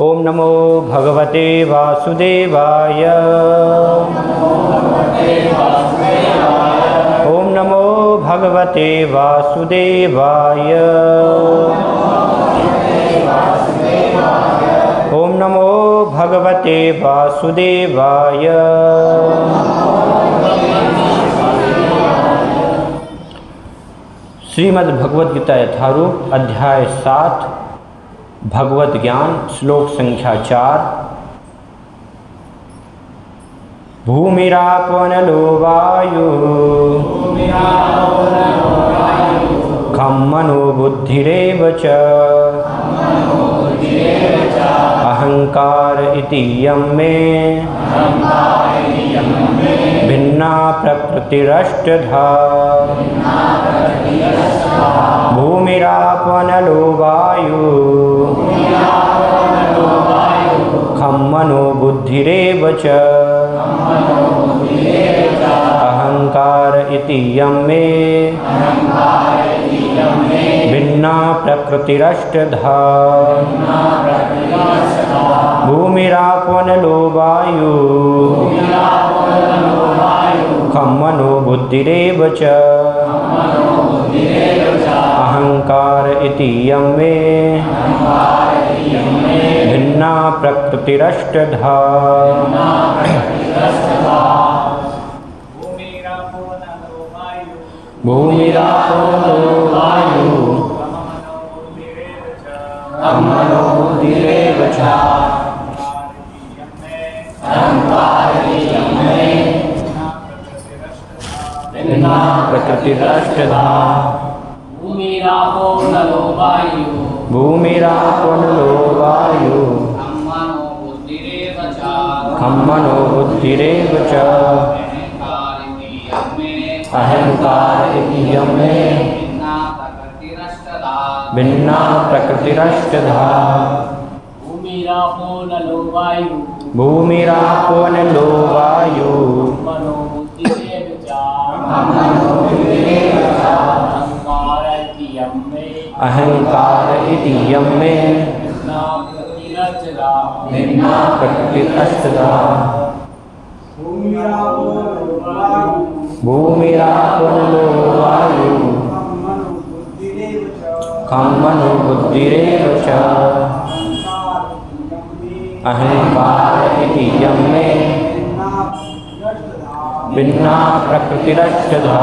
ओम नमो भगवते वासुदेवाय। ओम नमो भगवते वासुदेवाय। ओम नमो भगवते वासुदेवाय। श्रीमद् भगवद गीता यथारूप अध्याय 7 भगवत ज्ञान श्लोक संख्या 4। भूमिरापनलो वायु खं मनो बुद्धिरेव च अहंकार इति यं मे भिन्ना प्रकृतिरष्टधा। भूमिरापनलो वायु खं मनो बुद्धिरेव च अहंकार इति यं मे भिन्ना प्रकृतिरष्टधा। भूमिरापनलो वायु खं मनो बुद्धिरेव च अहंकार इति यं मे भिन्ना प्रकृतिरष्टधा। भूमिरापनलो वायु खं मनो बुद्धिरेव च अहंकार इति यं मे भिन्ना प्रकृतिरष्टधा। भूमिरापनलो वायु खं मनो बुद्धिरेव च अहंकार इति यं मे भिन्ना प्रकृतिरष्टधा। भूमिरापनलो वायु अहंकार इति यं मे भिन्ना प्रकृतिरष्टधा। भूमिरापनलो वायु खं मनो बुद्धिरेव च अहंकार इति यं मे भिन्ना प्रकृतिरष्टधा।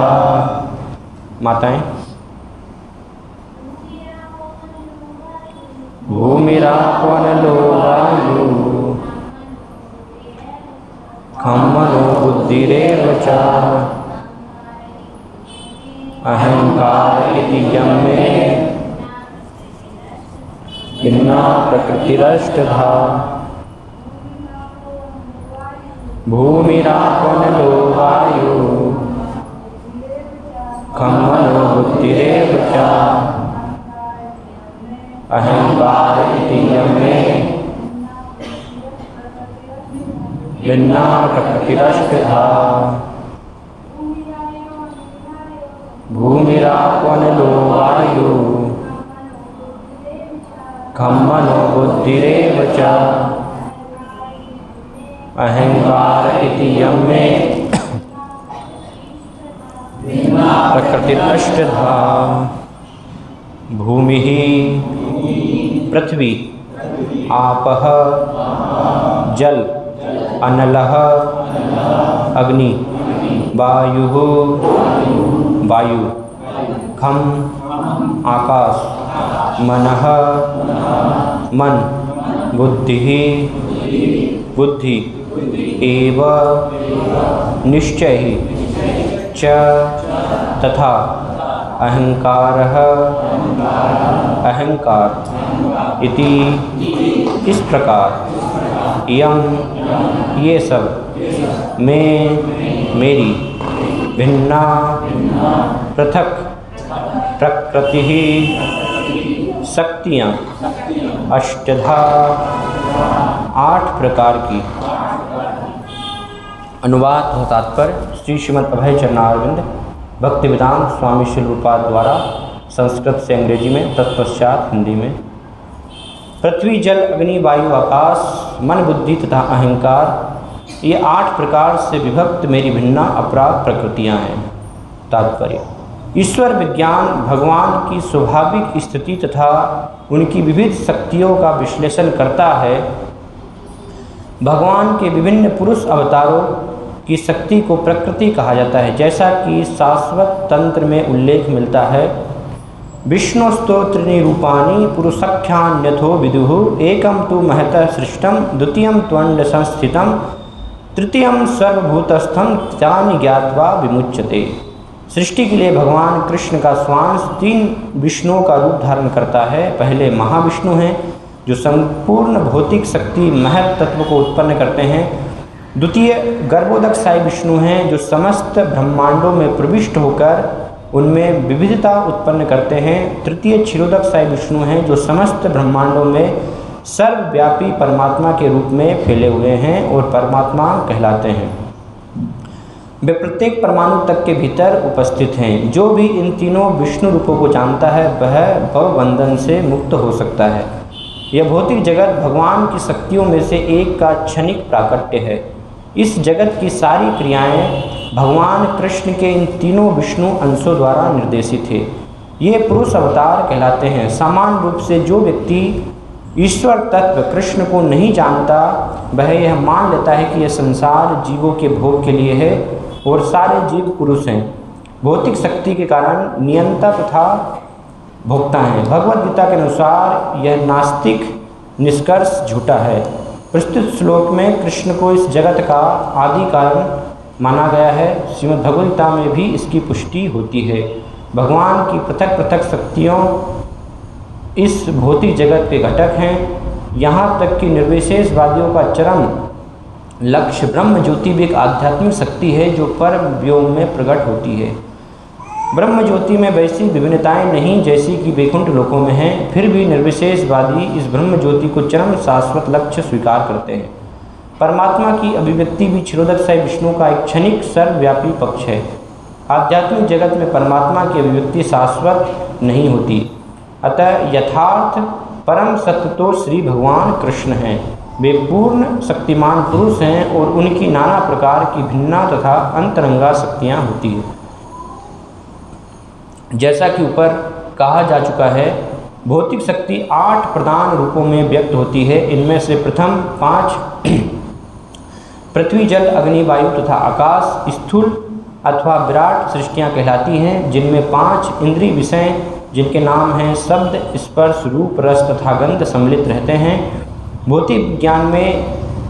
माताएं, भूमिरापनलो वायु खं मनो बुद्धिरेव च अहंकार इति यं मे भिन्ना प्रकृतिरष्टधा। भूमिरापनलो वायु खं मनो बुद्धिरेव च अहंकार इति यं मे भिन्ना प्रकृतिरष्टधा। भूमिरापनलो वायु खं मनो बुद्धिरेव च अहंकार इति यं मे प्रकृतिरष्टधा। भूमिः पृथ्वी आपः जल अनलः अग्नि वायुः वायु खं आकाश मनः मन बुद्धिः बुद्धि एव निश्चय च तथा अहंकारः अहंकार इति इस प्रकार यम ये सब में मेरी भिन्ना पृथक प्रकृति शक्तियाँ अष्टधा 8 प्रकार की। अनुवाद तथा तात्पर्य श्री श्रीमद् अभय चरणारविंद भक्ति वेदांत स्वामी श्री रूपाद द्वारा संस्कृत से अंग्रेजी में, तत्पश्चात हिंदी में। पृथ्वी, जल, अग्नि, वायु, आकाश, मन, बुद्धि तथा अहंकार, ये 8 प्रकार से विभक्त मेरी भिन्ना अपराध प्रकृतियाँ हैं। तात्पर्य: ईश्वर विज्ञान भगवान की स्वाभाविक स्थिति तथा उनकी विविध शक्तियों का विश्लेषण करता है। भगवान के विभिन्न पुरुष अवतारों की शक्ति को प्रकृति कहा जाता है, जैसा कि शाश्वत तंत्र में उल्लेख मिलता है। विष्णु स्तोत्रीनि रूपाणि पुरुषाख्यान्यथो विदुः, एकम तु महतः सृष्टम, द्वितीयम त्वंड संस्थितम, तृतीयम सर्वभूतस्थम, तानि ज्ञात्वा विमुच्यते। सृष्टि के लिए भगवान कृष्ण का स्वांश 3 विष्णुओं का रूप धारण करता है। पहले महाविष्णु हैं जो संपूर्ण भौतिक शक्ति महत तत्व को उत्पन्न करते हैं। द्वितीय गर्भोदकशायी विष्णु हैं जो समस्त ब्रह्मांडों में प्रविष्ट होकर उनमें विविधता उत्पन्न करते हैं। तृतीय क्षीरोदकशायी विष्णु हैं जो समस्त ब्रह्मांडों में सर्वव्यापी परमात्मा के रूप में फैले हुए हैं और परमात्मा कहलाते हैं। वे प्रत्येक परमाणु तक के भीतर उपस्थित हैं। जो भी इन तीनों विष्णु रूपों को जानता है वह भवबंधन से मुक्त हो सकता है। यह भौतिक जगत भगवान की शक्तियों में से एक का क्षणिक प्राकट्य है। इस जगत की सारी क्रियाएं भगवान कृष्ण के इन तीनों विष्णु अंशों द्वारा निर्देशित है। ये पुरुष अवतार कहलाते हैं। सामान्य रूप से जो व्यक्ति ईश्वर तत्व कृष्ण को नहीं जानता वह यह मान लेता है कि यह संसार जीवों के भोग के लिए है और सारे जीव पुरुष हैं, भौतिक शक्ति के कारण नियंता तथा भोक्ता हैं। भगवद गीता के अनुसार यह नास्तिक निष्कर्ष झूठा है। प्रस्तुत श्लोक में कृष्ण को इस जगत का आदि कारण माना गया है। श्रीमद् भगवद गीता में भी इसकी पुष्टि होती है। भगवान की पृथक पृथक शक्तियों इस भौतिक जगत के घटक हैं। यहाँ तक कि निर्विशेषवादियों का चरम लक्ष्य ब्रह्म ज्योति भी एक आध्यात्मिक शक्ति है जो परम व्योम में प्रकट होती है। ब्रह्म ज्योति में वैसी विभिन्नताएं नहीं जैसी कि वैकुंठ लोकों में हैं, फिर भी निर्विशेषवादी इस ब्रह्म ज्योति को चरम शाश्वत लक्ष्य स्वीकार करते हैं। परमात्मा की अभिव्यक्ति भी क्षीरोदकशायी विष्णु का एक क्षणिक सर्वव्यापी पक्ष है। आध्यात्मिक जगत में परमात्मा की अभिव्यक्ति शाश्वत नहीं होती। अतः यथार्थ परम सत्य तो श्री भगवान कृष्ण हैं। वे पूर्ण शक्तिमान पुरुष हैं और उनकी नाना प्रकार की भिन्ना तथा अंतरंगा शक्तियाँ होती हैं। जैसा कि ऊपर कहा जा चुका है, भौतिक शक्ति 8 प्रधान रूपों में व्यक्त होती है। इनमें से प्रथम 5 पृथ्वी, जल, अग्नि, वायु तथा आकाश स्थूल अथवा विराट सृष्टियाँ कहलाती हैं, जिनमें 5 इंद्रिय विषय जिनके नाम हैं शब्द, स्पर्श, रूप, रस तथा गंध सम्मिलित रहते हैं। भौतिक विज्ञान में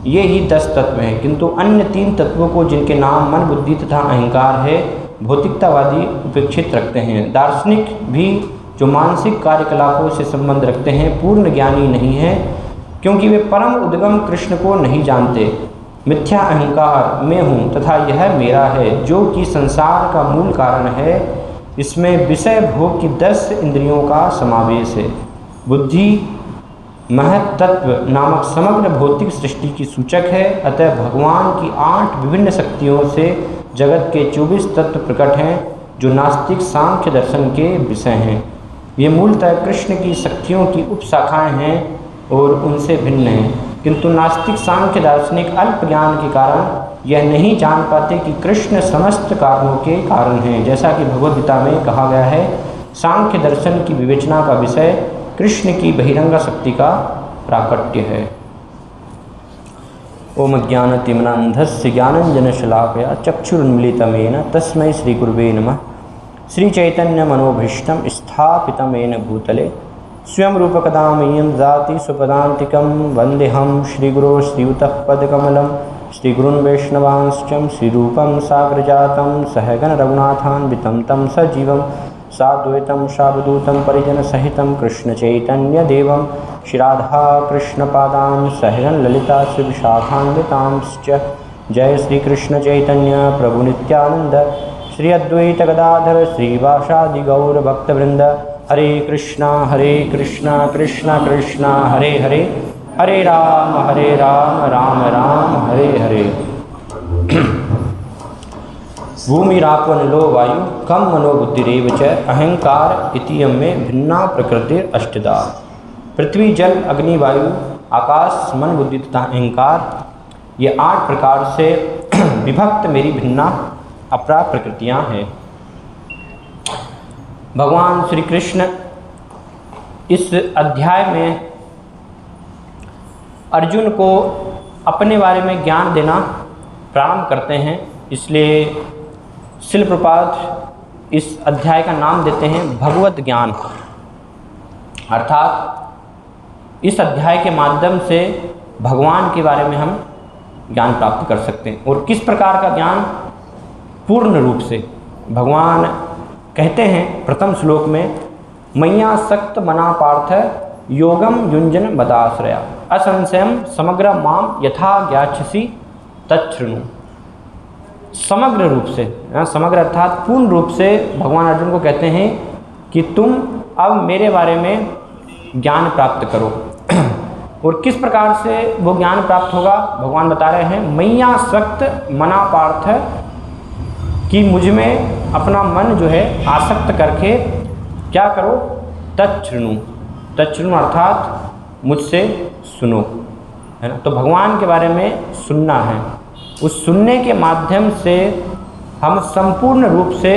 ये ही 10 तत्व हैं, किंतु अन्य 3 तत्वों को जिनके नाम मन, बुद्धि तथा अहंकार है भौतिकतावादी उपेक्षित रखते हैं। दार्शनिक भी जो मानसिक कार्यकलापों से संबंध रखते हैं पूर्ण ज्ञानी नहीं है, क्योंकि वे परम उद्गम कृष्ण को नहीं जानते। मिथ्या अहंकार मैं हूँ तथा यह मेरा है, जो कि संसार का मूल कारण है। इसमें विषय भोग की 10 इंद्रियों का समावेश है। बुद्धि महत तत्व नामक समग्र भौतिक सृष्टि की सूचक है। अतः भगवान की 8 विभिन्न शक्तियों से जगत के 24 तत्व प्रकट हैं, जो नास्तिक सांख्य दर्शन के विषय हैं। ये मूलतः कृष्ण की शक्तियों की उपशाखाएं हैं और उनसे भिन्न हैं, किंतु नास्तिक सांख्य दार्शनिक अल्प ज्ञान के कारण यह नहीं जान पाते कि कृष्ण समस्त कारणों के कारण हैं। जैसा कि भगवद गीता में कहा गया है, सांख्य दर्शन की विवेचना का विषय कृष्ण की बहिरंग शक्ति का प्राकट्य है। ओम ज्ञानतिमिरान्धस्य ज्ञानञ्जनशलाकया चक्षुरुन्मीलितं तस्मै श्रीगुरुवे नमः। श्रीचैतन्यमनोभीष्टं स्थापितं येन भूतले स्वयं रूपकदा मह्यं ददाति स्वपदान्तिकं। वन्देऽहं श्रीगुरो श्रीयुतपदकमलं श्रीगुरून् वैष्णवांश्च श्रीरूपं साग्रजातं सहगण रघुनाथान्वितं तं सजीवं साद्वैतं सावधूतं परिजनसहितं कृष्णचैतन्यदेवं श्रीराधा कृष्णपादां सहगण ललिता श्रीविशाखान्वितांश्च। जय श्रीकृष्ण चैतन्य प्रभु नित्यानंद श्री अद्वैत गदाधर श्रीवासादि गौर भक्तवृंद। हरे कृष्णा कृष्णा कृष्णा हरे हरे, हरे राम राम राम हरे हरे। भूमिरापो नलो वायु कम मनोबुद्धिरेव च अहंकार इतियम में भिन्ना प्रकृतिर अष्टदा। पृथ्वी, जल, अग्नि, वायु, आकाश, मन, बुद्धि तथा अहंकार, ये 8 प्रकार से विभक्त मेरी भिन्ना अपरा प्रकृतियाँ हैं। भगवान श्री कृष्ण इस अध्याय में अर्जुन को अपने बारे में ज्ञान देना प्रारंभ करते हैं। इसलिए शिल प्रपात इस अध्याय का नाम देते हैं भगवत ज्ञान। अर्थात इस अध्याय के माध्यम से भगवान के बारे में हम ज्ञान प्राप्त कर सकते हैं। और किस प्रकार का ज्ञान? पूर्ण रूप से। भगवान कहते हैं प्रथम श्लोक में, मय्या सक्त मना पार्थ योगम युंजन बदाश्रया असंशयम समग्र माम यथा ज्ञास्यसि तच्छृणु। समग्र रूप से, समग्र अर्थात पूर्ण रूप से भगवान अर्जुन को कहते हैं कि तुम अब मेरे बारे में ज्ञान प्राप्त करो। और किस प्रकार से वो ज्ञान प्राप्त होगा? भगवान बता रहे हैं, मय्या सक्त मना पार्थ, कि मुझ में अपना मन जो है आसक्त करके क्या करो? तच्छृणु। तच्छृणु अर्थात मुझसे सुनो, है ना। तो भगवान के बारे में सुनना है। उस सुनने के माध्यम से हम संपूर्ण रूप से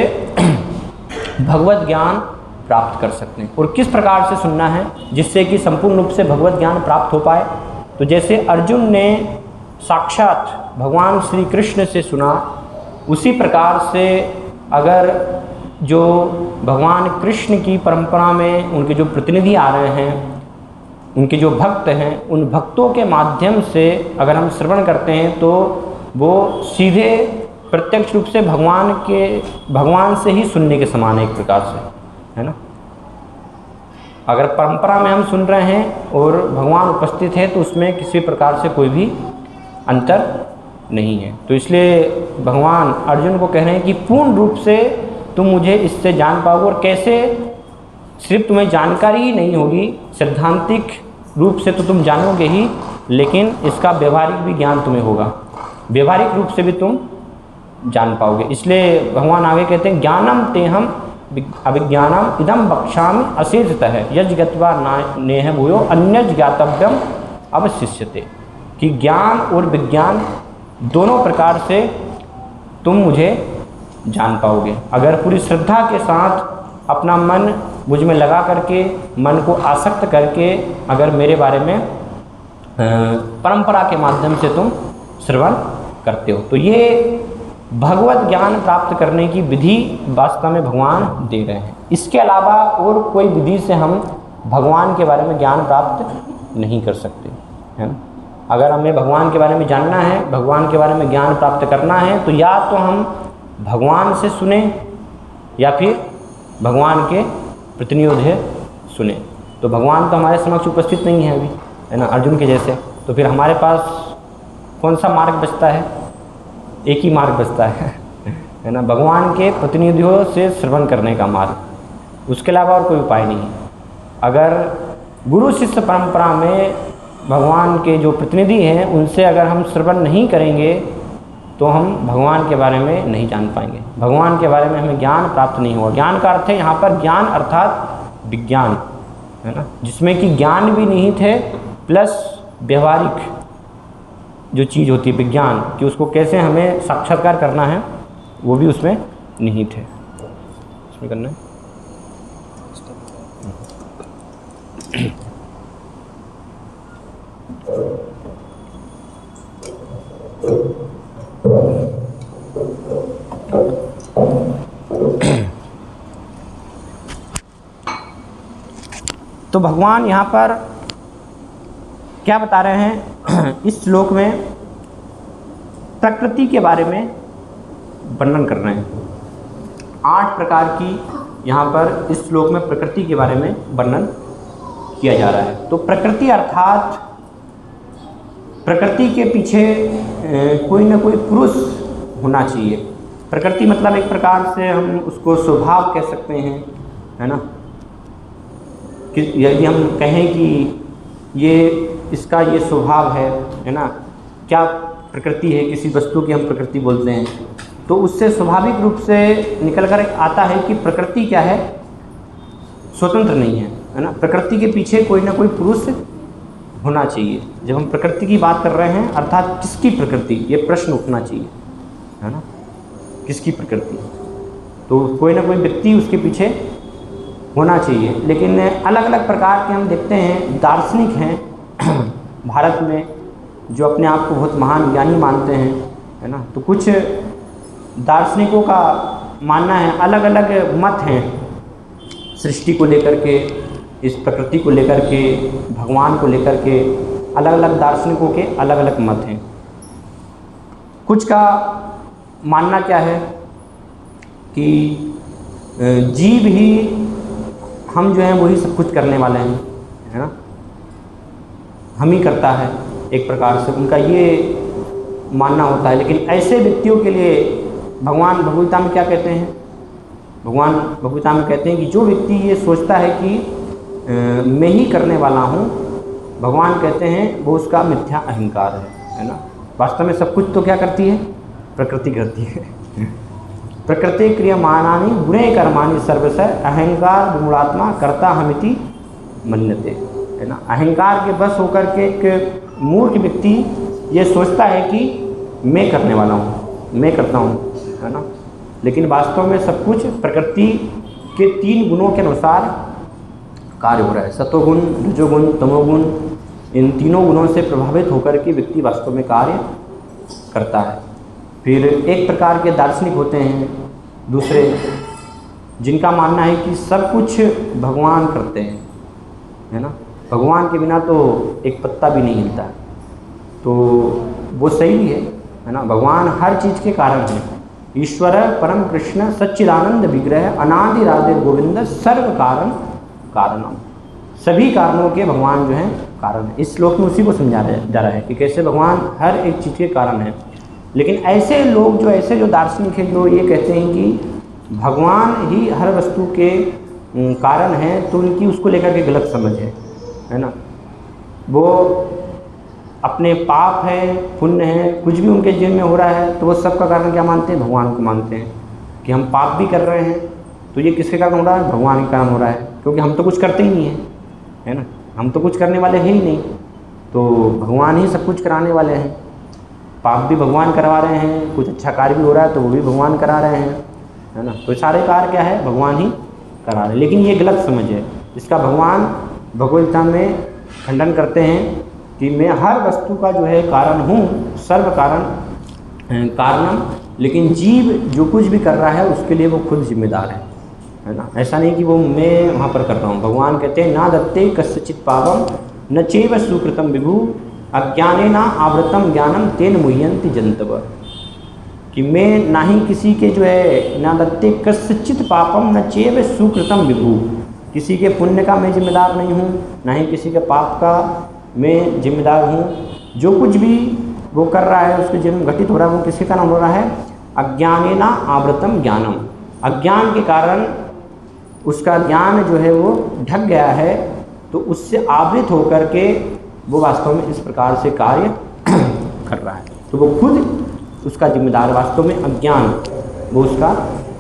भगवत ज्ञान प्राप्त कर सकते हैं। और किस प्रकार से सुनना है जिससे कि संपूर्ण रूप से भगवत ज्ञान प्राप्त हो पाए? तो जैसे अर्जुन ने साक्षात भगवान श्री कृष्ण से सुना, उसी प्रकार से अगर जो भगवान कृष्ण की परंपरा में उनके जो प्रतिनिधि आ रहे हैं, उनके जो भक्त हैं, उन भक्तों के माध्यम से अगर हम श्रवण करते हैं तो वो सीधे प्रत्यक्ष रूप से भगवान से ही सुनने के समान है, एक प्रकार से, है ना। अगर परंपरा में हम सुन रहे हैं और भगवान उपस्थित है तो उसमें किसी प्रकार से कोई भी अंतर नहीं है। तो इसलिए भगवान अर्जुन को कह रहे हैं कि पूर्ण रूप से तुम मुझे इससे जान पाओगे। और कैसे? सिर्फ तुम्हें जानकारी ही नहीं होगी, सैद्धांतिक रूप से तो तुम जानोगे ही, लेकिन इसका व्यवहारिक भी ज्ञान तुम्हें होगा, व्यवहारिक रूप से भी तुम जान पाओगे। इसलिए भगवान आगे कहते हैं, ज्ञानम तेहम अभिज्ञानम इदम बक्षामि अशेषतः यज् गत्वा नेह भूयो अन्यज् ज्ञातव्यम अवशिष्यते। कि ज्ञान और विज्ञान दोनों प्रकार से तुम मुझे जान पाओगे। अगर पूरी श्रद्धा के साथ अपना मन मुझ में लगा करके, मन को आसक्त करके अगर मेरे बारे में परंपरा के माध्यम से तुम श्रवण करते हो, तो ये भगवत ज्ञान प्राप्त करने की विधि वास्तव में भगवान दे रहे हैं। इसके अलावा और कोई विधि से हम भगवान के बारे में ज्ञान प्राप्त नहीं कर सकते, है ना। अगर हमें भगवान के बारे में जानना है, भगवान के बारे में ज्ञान प्राप्त करना है, तो या तो हम भगवान से सुने या फिर भगवान के प्रतिनिधि सुने। तो भगवान तो हमारे समक्ष उपस्थित नहीं है अभी, है ना, अर्जुन के जैसे। तो फिर हमारे पास कौन सा मार्ग बचता है? एक ही मार्ग बचता है ना, भगवान के प्रतिनिधियों से श्रवण करने का मार्ग। उसके अलावा और कोई उपाय नहीं है। अगर गुरु शिष्य परंपरा में भगवान के जो प्रतिनिधि हैं उनसे अगर हम श्रवण नहीं करेंगे तो हम भगवान के बारे में नहीं जान पाएंगे, भगवान के बारे में हमें ज्ञान प्राप्त नहीं होगा। ज्ञान का अर्थ है यहाँ पर ज्ञान अर्थात विज्ञान, है ना, जिसमें कि ज्ञान भी निहित है प्लस व्यवहारिक जो चीज़ होती है विज्ञान कि उसको कैसे हमें साक्षात्कार करना है वो भी उसमें निहित है। इसमें करना है तो भगवान यहाँ पर क्या बता रहे हैं? इस श्लोक में प्रकृति के बारे में वर्णन कर रहे हैं। 8 प्रकार की यहाँ पर इस श्लोक में प्रकृति के बारे में वर्णन किया जा रहा है। तो प्रकृति अर्थात प्रकृति के पीछे कोई ना कोई पुरुष होना चाहिए। प्रकृति मतलब एक प्रकार से हम उसको स्वभाव कह सकते हैं, है ना। कि यदि हम कहें कि ये इसका ये स्वभाव है ना, क्या प्रकृति है, किसी वस्तु की हम प्रकृति बोलते हैं, तो उससे स्वाभाविक रूप से निकल कर आता है कि प्रकृति क्या है, स्वतंत्र नहीं है ना। प्रकृति के पीछे कोई ना कोई पुरुष होना चाहिए। जब हम प्रकृति की बात कर रहे हैं अर्थात किसकी प्रकृति, ये प्रश्न उठना चाहिए, है ना, किसकी प्रकृति। तो कोई ना कोई व्यक्ति उसके पीछे होना चाहिए। लेकिन अलग अलग प्रकार के हम देखते हैं दार्शनिक हैं भारत में जो अपने आप को बहुत महान ज्ञानी मानते हैं, है ना। तो कुछ दार्शनिकों का मानना है, अलग अलग मत हैं सृष्टि को लेकर के, इस प्रकृति को लेकर के, भगवान को लेकर के, अलग अलग दार्शनिकों के अलग अलग मत हैं। कुछ का मानना क्या है कि जीव ही, हम जो हैं वही सब कुछ करने वाले हैं, है ना, हम ही करता है, एक प्रकार से उनका ये मानना होता है। लेकिन ऐसे व्यक्तियों के लिए भगवान भगवद्गीता में क्या कहते हैं, भगवान भगवद्गीता में कहते हैं कि जो व्यक्ति ये सोचता है कि मैं ही करने वाला हूँ, भगवान कहते हैं वो उसका मिथ्या अहंकार है ना। वास्तव में सब कुछ तो क्या करती है, प्रकृति करती है। प्रकृति क्रियमाणानि गुणे कर्माणि सर्वश अहंकार विमूढ़ात्मा कर्ता हमिति मन्यते, है ना। अहंकार के बस होकर के एक मूर्ख व्यक्ति ये सोचता है कि मैं करने वाला हूँ, मैं करता हूँ, है ना। लेकिन वास्तव में सब कुछ प्रकृति के 3 गुणों के अनुसार कार्य हो रहा है। सतोगुण, रजोगुण, तमोगुण, इन तीनों गुणों से प्रभावित होकर के व्यक्ति वास्तव में कार्य करता है। फिर एक प्रकार के दार्शनिक होते हैं दूसरे, जिनका मानना है कि सब कुछ भगवान करते हैं, है ना, भगवान के बिना तो एक पत्ता भी नहीं हिलता। तो वो सही भी है ना, भगवान हर चीज़ के कारण है। ईश्वर परम कृष्ण सच्चिदानंद विग्रह अनादि राधे गोविंद सर्व कारण कारणम, सभी कारणों के भगवान जो हैं कारण है। इस श्लोक में उसी को समझाया जा रहा है कि कैसे भगवान हर एक चीज़ के कारण है। लेकिन ऐसे लोग जो ऐसे जो दार्शनिक हैं जो ये कहते हैं कि भगवान ही हर वस्तु के कारण हैं, तो उनकी उसको लेकर के गलत समझ है ना। वो अपने पाप है, पुण्य है, कुछ भी उनके जीवन में हो रहा है तो वो सब का कारण क्या मानते हैं, भगवान को मानते हैं। कि हम पाप भी कर रहे हैं तो ये किसके कारण हो रहा है, भगवान के कारण हो रहा है, क्योंकि हम तो कुछ करते ही नहीं हैं, है ना, हम तो कुछ करने वाले हैं ही नहीं, तो भगवान ही सब कुछ कराने वाले हैं। पाप भी भगवान करवा रहे हैं, कुछ अच्छा कार्य भी हो रहा है तो वो भी भगवान करा रहे हैं, है ना। तो सारे कार्य क्या है, भगवान ही करा रहे हैं। लेकिन ये गलत समझ है, इसका भगवान भगवद्गीता में खंडन करते हैं कि मैं हर वस्तु का जो है कारण हूँ, सर्व कारण कारणम, लेकिन जीव जो कुछ भी कर रहा है उसके लिए वो खुद जिम्मेदार है ना। ऐसा नहीं कि वो मैं वहाँ पर कर रहा हूँ। भगवान कहते हैं ना दत्ते कस्यचित् पापम न चैव सुकृतम विभु अज्ञानेन आवृतम ज्ञानम तेन मुह्यन्ति जन्तव, कि मैं ना ही किसी के जो है ना दत्ते कस्यचित् पापम न चैव सुकृतम विभु, किसी के पुण्य का मैं जिम्मेदार नहीं हूँ, ना ही किसी के पाप का मैं जिम्मेदार हूँ। जो कुछ भी वो कर रहा है उसके जीवन में घटित हो रहा है वो किसके कारण हो रहा है, अज्ञानेन आवृतम ज्ञानम, अज्ञान के कारण उसका ज्ञान जो है वो ढक गया है, तो उससे आवृत होकर के वो वास्तव में इस प्रकार से कार्य कर रहा है, तो वो खुद उसका जिम्मेदार, वास्तव में अज्ञान वो उसका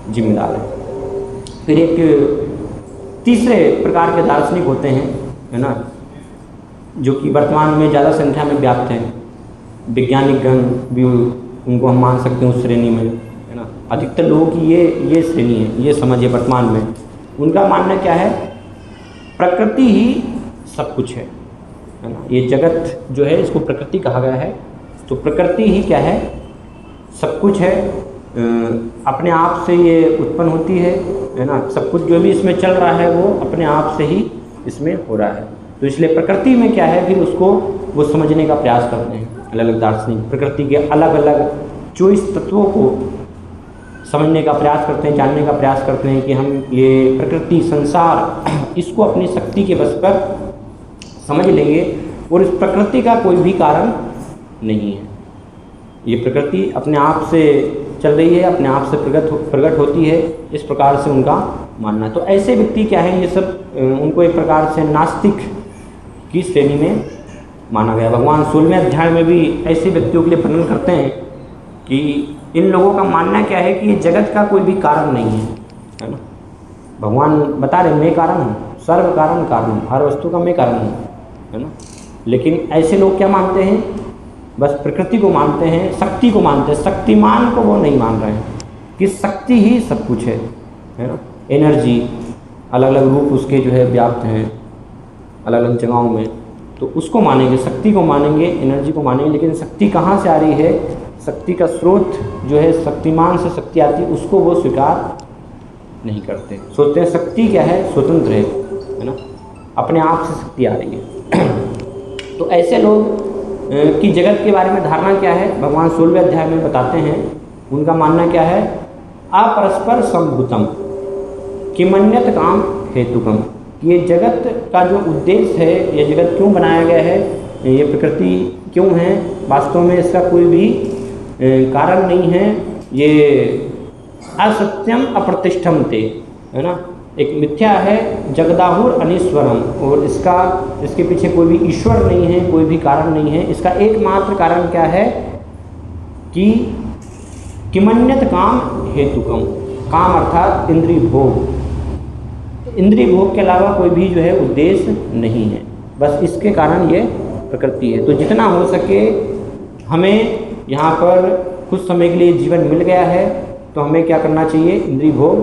जिम्मेदार है। फिर एक तीसरे प्रकार के दार्शनिक होते हैं, है ना, जो कि वर्तमान में ज़्यादा संख्या में व्याप्त हैं। वैज्ञानिक गण भी उनको हम मान सकते हैं उस श्रेणी में, है ना। अधिकतर लोगों की ये श्रेणी है, ये समझ है वर्तमान में। उनका मानना क्या है, प्रकृति ही सब कुछ है ना। ये जगत जो है इसको प्रकृति कहा गया है, तो प्रकृति ही क्या है, सब कुछ है। अपने आप से ये उत्पन्न होती है ना। सब कुछ जो भी इसमें चल रहा है वो अपने आप से ही इसमें हो रहा है। तो इसलिए प्रकृति में क्या है, फिर उसको वो समझने का प्रयास करते हैं अलग अलग दार्शनिक, प्रकृति के अलग अलग 24 तत्वों को समझने का प्रयास करते हैं, जानने का प्रयास करते हैं कि हम ये प्रकृति संसार इसको अपनी शक्ति के बस पर समझ लेंगे और इस प्रकृति का कोई भी कारण नहीं है। ये प्रकृति अपने आप से चल रही है, अपने आप से प्रकट होती है, इस प्रकार से उनका मानना है। तो ऐसे व्यक्ति क्या है, ये सब उनको एक प्रकार से नास्तिक की श्रेणी में माना गया। भगवान 16वें अध्याय में भी ऐसे व्यक्तियों के लिए वर्णन करते हैं कि इन लोगों का मानना क्या है कि ये जगत का कोई भी कारण नहीं है ना। भगवान बता रहे मैं कारण हूँ, सर्व कारण कारण, हर वस्तु का मैं कारण हूँ, है ना। लेकिन ऐसे लोग क्या मानते हैं, बस प्रकृति को मानते हैं, शक्ति को मानते हैं, शक्तिमान को वो नहीं मान रहे हैं कि शक्ति ही सब कुछ है ना। एनर्जी अलग अलग रूप उसके जो है व्याप्त हैं अलग अलग जगहों में, तो उसको मानेंगे, शक्ति को मानेंगे, एनर्जी को मानेंगे। लेकिन शक्ति कहाँ से आ रही है, शक्ति का स्रोत जो है शक्तिमान से शक्ति आती है, उसको वो स्वीकार नहीं करते। सोचते हैं शक्ति क्या है, स्वतंत्र है ना, अपने आप से शक्ति आ रही है। तो ऐसे लोग की जगत के बारे में धारणा क्या है, भगवान 16वें अध्याय में बताते हैं। उनका मानना क्या है, अपरस्पर संभूतम किमन्यत काम हेतुकम। ये जगत का जो उद्देश्य है, ये जगत क्यों बनाया गया है, ये प्रकृति क्यों है, वास्तव में इसका कोई भी कारण नहीं है। ये असत्यम अप्रतिष्ठम ते, है ना, एक मिथ्या है, जगदाहुर अनीश्वरम, और इसके पीछे कोई भी ईश्वर नहीं है, कोई भी कारण नहीं है। इसका एकमात्र कारण क्या है कि किमन्यत काम हेतुकम, काम अर्थात इंद्रिय भोग, इंद्रिय भोग के अलावा कोई भी जो है उद्देश्य नहीं है, बस इसके कारण ये प्रकृति है। तो जितना हो सके हमें यहाँ पर कुछ समय के लिए जीवन मिल गया है, तो हमें क्या करना चाहिए, इंद्रिय भोग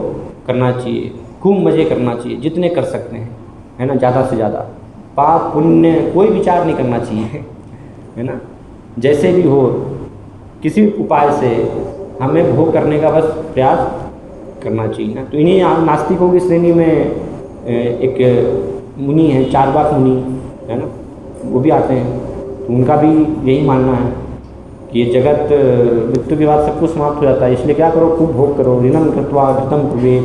करना चाहिए, खूब मज़े करना चाहिए जितने कर सकते हैं, है ना, ज़्यादा से ज़्यादा। पाप पुण्य कोई विचार नहीं करना चाहिए, है ना, जैसे भी हो किसी उपाय से हमें भोग करने का बस प्रयास करना चाहिए ना। तो इन्हीं नास्तिकों की श्रेणी में एक मुनि है, चार्वाक मुनि, है ना, वो भी आते हैं। तो उनका भी यही मानना है कि ये जगत मृत्यु के बाद सब कुछ समाप्त हो जाता है, इसलिए क्या करो, खूब भोग करो, ऋणम कृत्वा घृतम कुर्वेत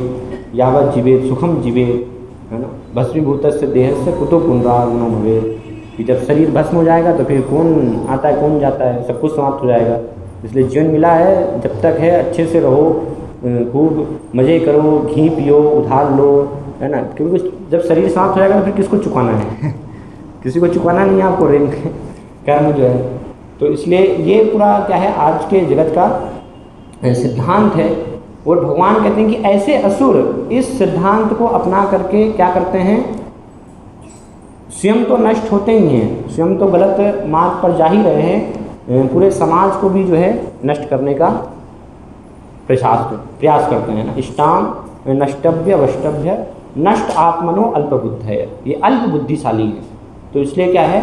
यावत जीवेत सुखम जीवेत, है ना, भस्मीभूतस्य देहस्य कुतो पुनरागमनो भवेत्। कि जब शरीर भस्म हो जाएगा तो फिर कौन आता है कौन जाता है, सब कुछ समाप्त हो जाएगा। इसलिए जीवन मिला है, जब तक है अच्छे से रहो, खूब मज़े करो, घी पियो, उधार लो, है ना, क्योंकि जब शरीर समाप्त हो जाएगा तो फिर किसको चुकाना है किसी को चुकाना नहीं है आपको ऋण कर्म जो है। तो इसलिए ये पूरा क्या है आज के जगत का सिद्धांत है। और भगवान कहते हैं कि ऐसे असुर इस सिद्धांत को अपना करके क्या करते हैं, स्वयं तो नष्ट होते ही हैं, स्वयं तो गलत मार्ग पर जा ही रहे हैं, पूरे समाज को भी जो है नष्ट करने का प्रयास करते हैं ना। इष्टाम नष्टव्य वष्टभ्य नष्ट आत्मनो अल्पबुद्ध है, ये अल्प बुद्धिशाली है। तो इसलिए क्या है,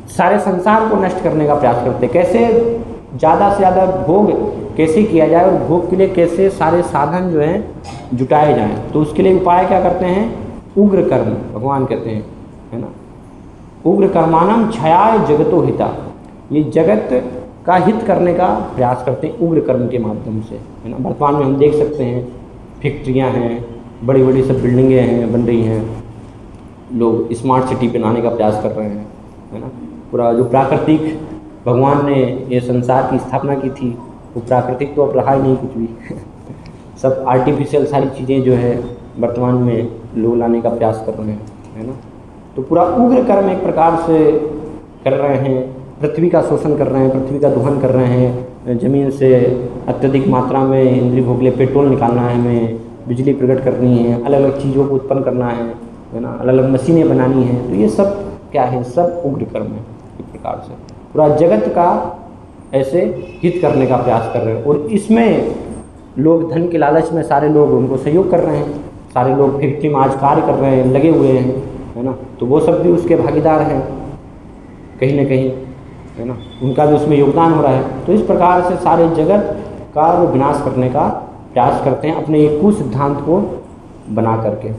सारे संसार को नष्ट करने का प्रयास करते हैं, कैसे ज़्यादा से ज़्यादा भोग कैसे किया जाए और भोग के लिए कैसे सारे साधन जो हैं जुटाए जाएं। तो उसके लिए उपाय क्या करते हैं, उग्र कर्म, भगवान कहते हैं, है ना, उग्र कर्मानम क्षयाय जगतो हिता, ये जगत का हित करने का प्रयास करते हैं उग्र कर्म के माध्यम से, है ना। वर्तमान में हम देख सकते हैं फैक्ट्रियाँ हैं, बड़ी बड़ी सब बिल्डिंगें हैं बन रही हैं, लोग स्मार्ट सिटी बनाने का प्रयास कर रहे हैं, है ना। पूरा जो प्राकृतिक भगवान ने ये संसार की स्थापना की थी, वो प्राकृतिक तो अब रहा ही नहीं कुछ भी सब आर्टिफिशियल सारी चीज़ें जो है वर्तमान में लोग लाने का प्रयास कर रहे हैं, है ना। तो पूरा उग्र कर्म एक प्रकार से कर रहे हैं, पृथ्वी का शोषण कर रहे हैं, पृथ्वी का दोहन कर रहे हैं, ज़मीन से अत्यधिक मात्रा में इंद्रिय भोग ले पेट्रोल निकालना है, हमें बिजली प्रकट करनी है, अलग अलग चीज़ों को उत्पन्न करना है ना, अलग अलग मशीनें बनानी हैं। तो ये सब क्या है, सब उग्र कर्म है। एक प्रकार से पूरा जगत का ऐसे हित करने का प्रयास कर रहे हैं, और इसमें लोग धन के लालच में सारे लोग उनको सहयोग कर रहे हैं, सारे लोग फैक्ट्री में आज कार्य कर रहे हैं, लगे हुए हैं, है ना। तो वो सब भी उसके भागीदार हैं कहीं न कहीं, है ना, उनका भी उसमें योगदान हो रहा है। तो इस प्रकार से सारे जगत का वो विनाश करने का प्रयास करते हैं अपने एक कुछ सिद्धांत को बना करके।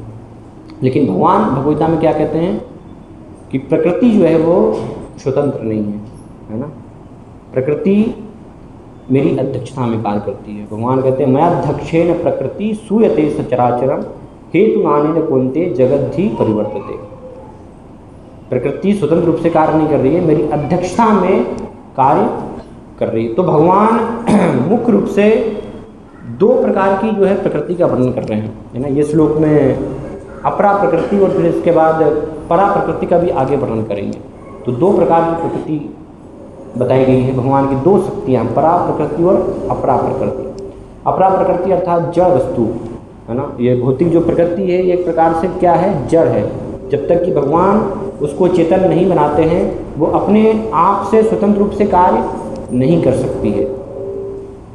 लेकिन भगवान भगवद्गीता में क्या कहते हैं कि प्रकृति जो है वो स्वतंत्र नहीं है ना, प्रकृति मेरी अध्यक्षता में कार्य करती है। भगवान कहते हैं मैं अध्यक्षेण प्रकृति सूयते सचराचरम हेतु नानेन कौन्ते जगद्धि परिवर्तते। प्रकृति स्वतंत्र रूप से कार्य नहीं कर रही है, मेरी अध्यक्षता में कार्य कर रही है। तो भगवान मुख्य रूप से दो प्रकार की जो है प्रकृति का वर्णन कर रहे हैं, है ना। ये श्लोक में अपरा प्रकृति और फिर इसके बाद परा प्रकृति का भी आगे वर्णन करेंगे। तो दो प्रकार की प्रकृति बताई गई है। भगवान की दो शक्तियाँ, परा प्रकृति और अपरा प्रकृति। अपरा प्रकृति अर्थात जड़ वस्तु, है ना। ये भौतिक जो प्रकृति है ये एक प्रकार से क्या है, जड़ है। जब तक कि भगवान उसको चेतन नहीं बनाते हैं वो अपने आप से स्वतंत्र रूप से कार्य नहीं कर सकती है।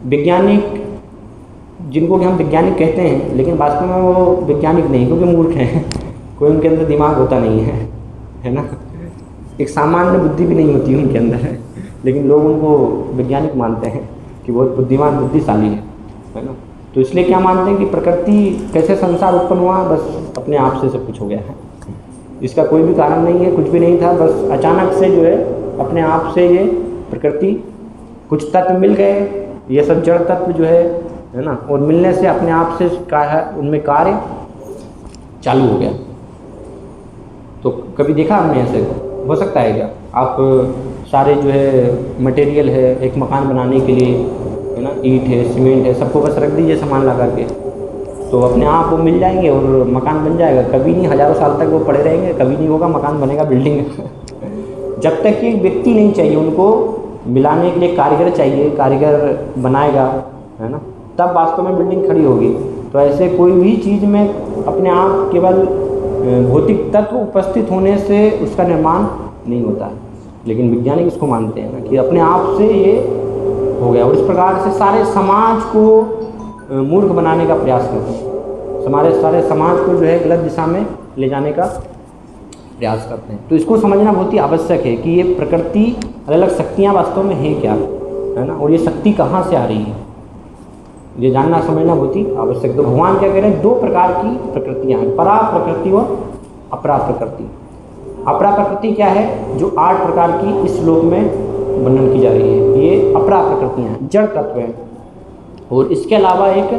वैज्ञानिक, जिनको कि हम वैज्ञानिक कहते हैं, लेकिन वास्तव में वो वैज्ञानिक नहीं, क्योंकि मूर्ख हैं। कोई उनके अंदर दिमाग होता नहीं है ना। एक सामान्य बुद्धि भी नहीं होती उनके अंदर, लेकिन लोग उनको वैज्ञानिक मानते हैं कि बहुत बुद्धिमान, बुद्धिशाली है ना। तो इसलिए क्या मानते हैं कि प्रकृति, कैसे संसार उत्पन्न हुआ, बस अपने आप से सब कुछ हो गया है। इसका कोई भी कारण नहीं है, कुछ भी नहीं था, बस अचानक से जो है अपने आप से ये प्रकृति, कुछ तत्व मिल गए, ये सब जड़ तत्व जो है ना, और मिलने से अपने आप से उनमें कार्य चालू हो गया। तो कभी देखा हमने ऐसे? हो सकता है क्या? आप सारे जो है मटेरियल है एक मकान बनाने के लिए, है ना, ईंट है, सीमेंट है, सबको बस रख दीजिए सामान ला करके, तो अपने आप वो मिल जाएंगे और मकान बन जाएगा। कभी नहीं, हज़ारों साल तक वो पड़े रहेंगे, कभी नहीं होगा मकान बनेगा, बिल्डिंग। जब तक कि व्यक्ति नहीं चाहिए, उनको मिलाने के लिए कारीगर चाहिए, कारीगर बनाएगा, है ना, तब वास्तव में बिल्डिंग खड़ी होगी। तो ऐसे कोई भी चीज़ में अपने आप केवल भौतिक तत्व उपस्थित होने से उसका निर्माण नहीं होता है। लेकिन वैज्ञानिक इसको मानते हैं ना कि अपने आप से ये हो गया, और इस प्रकार से सारे समाज को मूर्ख बनाने का प्रयास करते हैं। सारे समाज को जो है गलत दिशा में ले जाने का प्रयास करते हैं। तो इसको समझना बहुत ही आवश्यक है कि ये प्रकृति, अलग अलग शक्तियाँ वास्तव में हैं क्या, है ना, और ये शक्ति कहाँ से आ रही है, ये जानना समझना बहुत ही आवश्यक। तो भगवान क्या कह रहे हैं, दो प्रकार की प्रकृतियाँ हैं, परा प्रकृति और अपरा प्रकृति। अपरा प्रकृति क्या है, जो 8 प्रकार की इस श्लोक में वर्णन की जा रही है, ये अपरा प्रकृतियाँ हैं, जड़ तत्व हैं। और इसके अलावा एक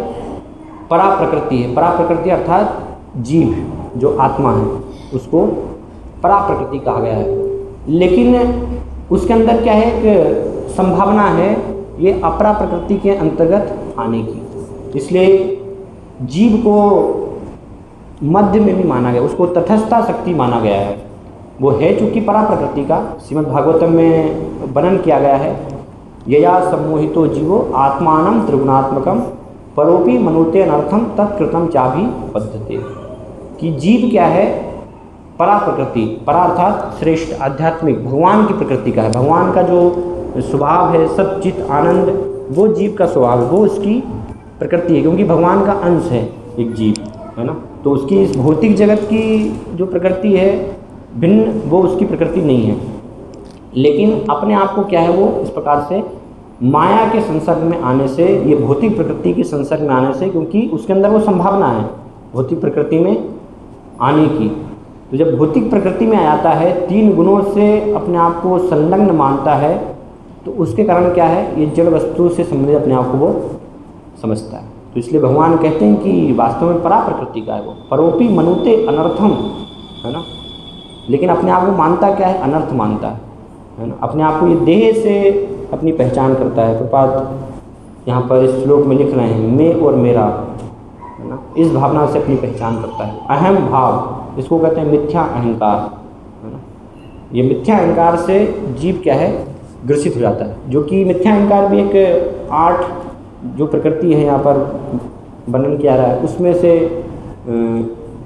परा प्रकृति है। परा प्रकृति अर्थात जीव, जो आत्मा है, उसको परा प्रकृति कहा गया है। लेकिन उसके अंदर क्या है, एक संभावना है ये अपरा प्रकृति के अंतर्गत आने की। इसलिए जीव को मध्य में भी माना गया, उसको तटस्थता शक्ति माना गया है। वो है चूँकि परा प्रकृति का, श्रीमद् भागवतम में वर्णन किया गया है, यया सम्मोहितो जीवो आत्मानं त्रिगुणात्मकम परोपि मनुते अनर्थम तत्कृतम चाभि पद्धते। कि जीव क्या है, परा प्रकृति, परा अर्थात श्रेष्ठ, आध्यात्मिक, भगवान की प्रकृति का है। भगवान का जो स्वभाव है सब चित आनंद, वो जीव का स्वभाव है, वो उसकी प्रकृति है, क्योंकि भगवान का अंश है एक जीव, है ना। तो उसकी इस भौतिक जगत की जो प्रकृति है भिन्न, वो उसकी प्रकृति नहीं है। लेकिन अपने आप को क्या है, वो इस प्रकार से माया के संसर्ग में आने से, ये भौतिक प्रकृति के संसर्ग में आने से, क्योंकि उसके अंदर वो संभावना है भौतिक प्रकृति में आने की। तो जब भौतिक प्रकृति में आ जाता है, 3 गुणों से अपने आप को संलग्न मानता है, तो उसके कारण क्या है, ये जड़ वस्तु से संबंधित अपने आप को वो समझता है। तो इसलिए भगवान कहते हैं कि वास्तव में परा प्रकृति का है वो, परोपि मनुते अनर्थम, है ना। लेकिन अपने आप को मानता क्या है, अनर्थ मानता है ना। अपने आप को ये देह से अपनी पहचान करता है। प्रपात यहाँ पर इस श्लोक में लिख रहे हैं, मैं और मेरा, है ना, इस भावना से अपनी पहचान करता है। अहम भाव, इसको कहते हैं मिथ्या अहंकार, है ना। ये मिथ्या अहंकार से जीव क्या है, ग्रसित हो जाता है। जो कि मिथ्या अहंकार भी एक 8 जो प्रकृति है यहाँ पर वर्णन किया रहा है, उसमें से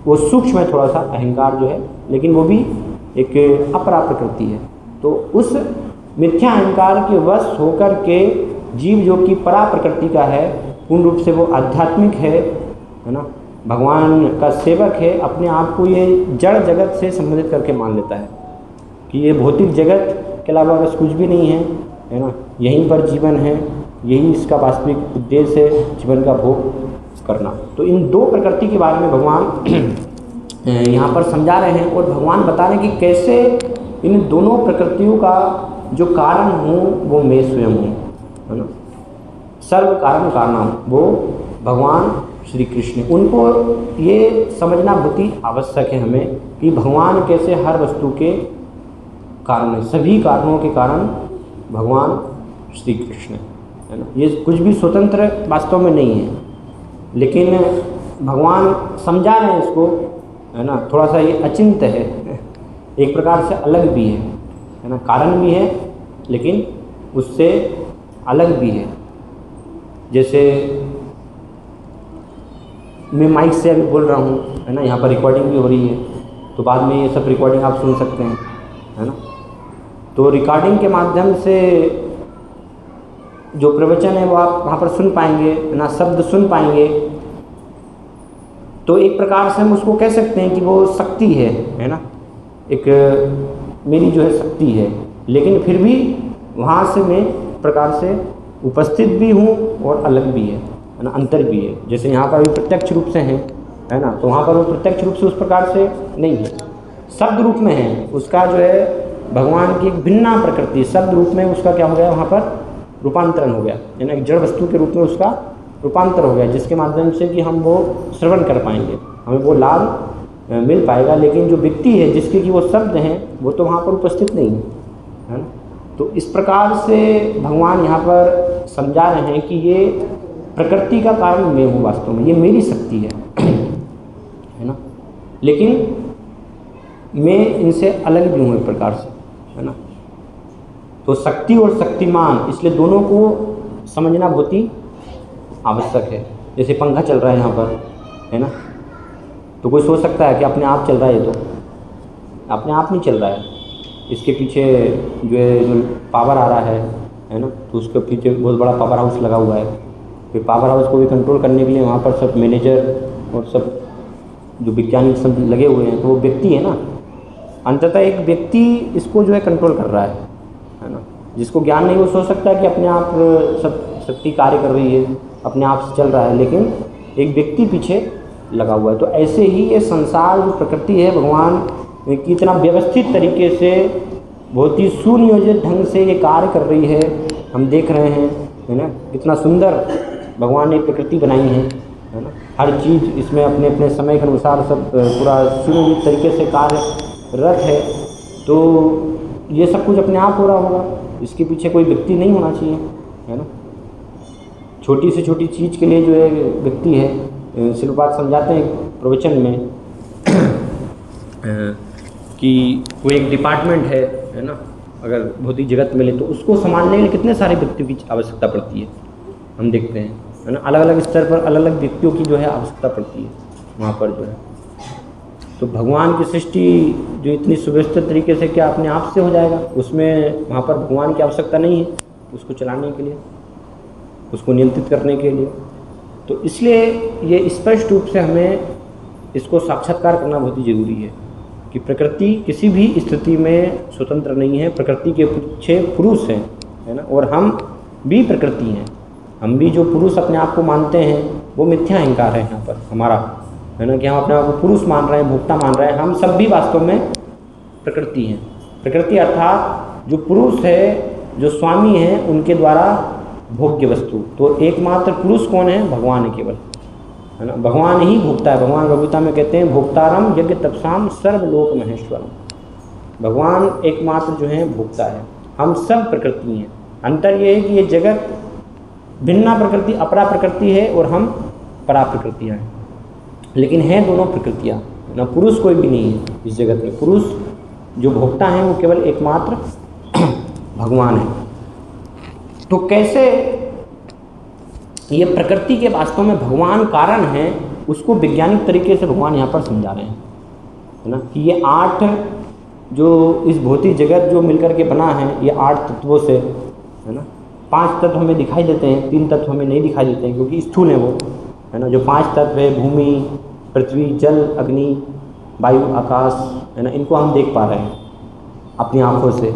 वो सूक्ष्म है थोड़ा सा अहंकार जो है, लेकिन वो भी एक अपरा प्रकृति है। तो उस मिथ्या अहंकार के वश होकर के जीव जो कि परा प्रकृति का है, पूर्ण रूप से वो आध्यात्मिक है ना, भगवान का सेवक है, अपने आप को ये जड़ जगत से संबंधित करके मान लेता है कि ये भौतिक जगत के अलावा बस कुछ भी नहीं है ना, यहीं पर जीवन है, यही इसका वास्तविक उद्देश्य है, जीवन का भोग करना। तो इन 2 प्रकृति के बारे में भगवान यहाँ पर समझा रहे हैं, और भगवान बता रहे हैं कि कैसे इन दोनों प्रकृतियों का जो कारण हूँ वो मैं स्वयं हूँ, है ना। सर्व कारण कारणम, वो भगवान श्री कृष्ण। उनको ये समझना बहुत ही आवश्यक है हमें कि भगवान कैसे हर वस्तु के कारण है, सभी कारणों के कारण भगवान श्री कृष्ण, है ना। ये कुछ भी स्वतंत्र वास्तव में नहीं है, लेकिन भगवान समझा रहे हैं इसको, है ना। थोड़ा सा ये अचिंत्य है, एक प्रकार से अलग भी है ना, कारण भी है लेकिन उससे अलग भी है। जैसे मैं माइक से अभी बोल रहा हूँ, है ना, यहाँ पर रिकॉर्डिंग भी हो रही है, तो बाद में ये सब रिकॉर्डिंग आप सुन सकते हैं, है ना। तो रिकॉर्डिंग के माध्यम से जो प्रवचन है वो आप वहाँ पर सुन पाएंगे, है ना, शब्द सुन पाएंगे। तो एक प्रकार से हम उसको कह सकते हैं कि वो शक्ति है ना, एक मेरी जो है शक्ति है। लेकिन फिर भी वहाँ से मैं प्रकार से उपस्थित भी हूँ और अलग भी है ना, अंतर भी है। जैसे यहाँ पर भी प्रत्यक्ष रूप से है ना, तो वहाँ पर वो प्रत्यक्ष रूप से उस प्रकार से नहीं है, शब्द रूप में है। उसका जो है भगवान की एक भिन्ना प्रकृति, शब्द रूप में उसका क्या हो गया, वहाँ पर रूपांतरण हो गया, है ना, एक जड़ वस्तु के रूप में उसका रूपांतर हो गया, जिसके माध्यम से कि हम वो श्रवण कर पाएंगे, हमें वो लाभ मिल पाएगा। लेकिन जो व्यक्ति है जिसके कि वो शब्द हैं वो तो वहाँ पर उपस्थित नहीं है ना। तो इस प्रकार से भगवान यहाँ पर समझा रहे हैं कि ये प्रकृति का कारण मैं हूँ, वास्तव में ये मेरी शक्ति है ना, लेकिन मैं इनसे अलग भी हूँ एक प्रकार से, है ना। तो शक्ति और शक्तिमान, इसलिए दोनों को समझना बहुत ही आवश्यक है। जैसे पंखा चल रहा है यहाँ पर, है ना, तो कोई सोच सकता है कि अपने आप चल रहा है, ये तो अपने आप नहीं चल रहा है, इसके पीछे जो पावर आ रहा है ना, तो उसके पीछे बहुत बड़ा पावर हाउस लगा हुआ है। फिर पावर हाउस को भी कंट्रोल करने के लिए वहाँ पर सब मैनेजर और सब जो वैज्ञानिक सब लगे हुए हैं, तो वो व्यक्ति है ना, अंततः एक व्यक्ति इसको जो है कंट्रोल कर रहा है ना। जिसको ज्ञान नहीं वो सोच सकता है कि अपने आप सब शक्ति कार्य कर रही है, अपने आप से चल रहा है, लेकिन एक व्यक्ति पीछे लगा हुआ है। तो ऐसे ही ये संसार जो प्रकृति है, भगवान की इतना व्यवस्थित तरीके से बहुत ही सुनियोजित ढंग से ये कार्य कर रही है, हम देख रहे हैं, है ना। कितना सुंदर भगवान ने प्रकृति बनाई है ना। हर चीज़ इसमें अपने अपने समय के अनुसार सब पूरा सुनियोजित तरीके से कार्यरत है। तो ये सब कुछ अपने आप हो रहा होगा, इसके पीछे कोई व्यक्ति नहीं होना चाहिए, है ना। छोटी से छोटी चीज़ के लिए जो है व्यक्ति है, शिलपाद समझाते हैं प्रवचन में कि कोई एक डिपार्टमेंट है ना, अगर भौतिक जगत मिले तो उसको संभालने के लिए कितने सारे व्यक्तियों की आवश्यकता पड़ती है, हम देखते हैं, है ना। अलग अलग स्तर पर अलग अलग व्यक्तियों की जो है आवश्यकता पड़ती है वहाँ पर जो है। तो भगवान की सृष्टि जो इतनी सुव्यवस्थित तरीके से क्या अपने आप से हो जाएगा, उसमें वहाँ पर भगवान की आवश्यकता नहीं है उसको चलाने के लिए, उसको नियंत्रित करने के लिए। तो इसलिए ये स्पष्ट रूप से हमें इसको साक्षात्कार करना बहुत ही ज़रूरी है कि प्रकृति किसी भी स्थिति में स्वतंत्र नहीं है, प्रकृति के पीछे पुरुष हैं, है ना, और हम भी प्रकृति हैं। हम भी जो पुरुष अपने आप को मानते हैं वो मिथ्या अहंकार है यहाँ पर हमारा, है ना, कि हम अपने आप को पुरुष मान रहे हैं, भोक्ता मान रहे हैं। हम सब भी वास्तव में प्रकृति हैं। प्रकृति अर्थात जो पुरुष है, जो स्वामी है, उनके द्वारा भोग्य वस्तु। तो एकमात्र पुरुष कौन है? भगवान है केवल, है ना। भगवान ही भोक्ता है। भगवान भगवता में कहते हैं भोक्तारम यज्ञ तपसाम सर्वलोक महेश्वरम। भगवान एकमात्र जो है भोक्ता है, हम सब प्रकृति हैं। अंतर ये है कि ये जगत भिन्ना प्रकृति अपरा प्रकृति है और हम परा प्रकृतियाँ हैं, लेकिन हैं दोनों प्रकृतियाँ ना। पुरुष कोई भी नहीं है इस जगत में। पुरुष जो भोक्ता हैं वो केवल एकमात्र भगवान है। तो कैसे ये प्रकृति के वास्तव में भगवान कारण है, उसको वैज्ञानिक तरीके से भगवान यहाँ पर समझा रहे हैं, है ना, कि ये 8 जो इस भौतिक जगत जो मिलकर के बना है, ये 8 तत्वों से, है ना। 5 तत्व हमें दिखाई देते हैं, 3 तत्व हमें नहीं दिखाई देते हैं क्योंकि स्थूल है वो, है ना। जो 5 तत्व है, भूमि, पृथ्वी, जल, अग्नि, वायु, आकाश, है ना, इनको हम देख पा रहे हैं अपनी आँखों से।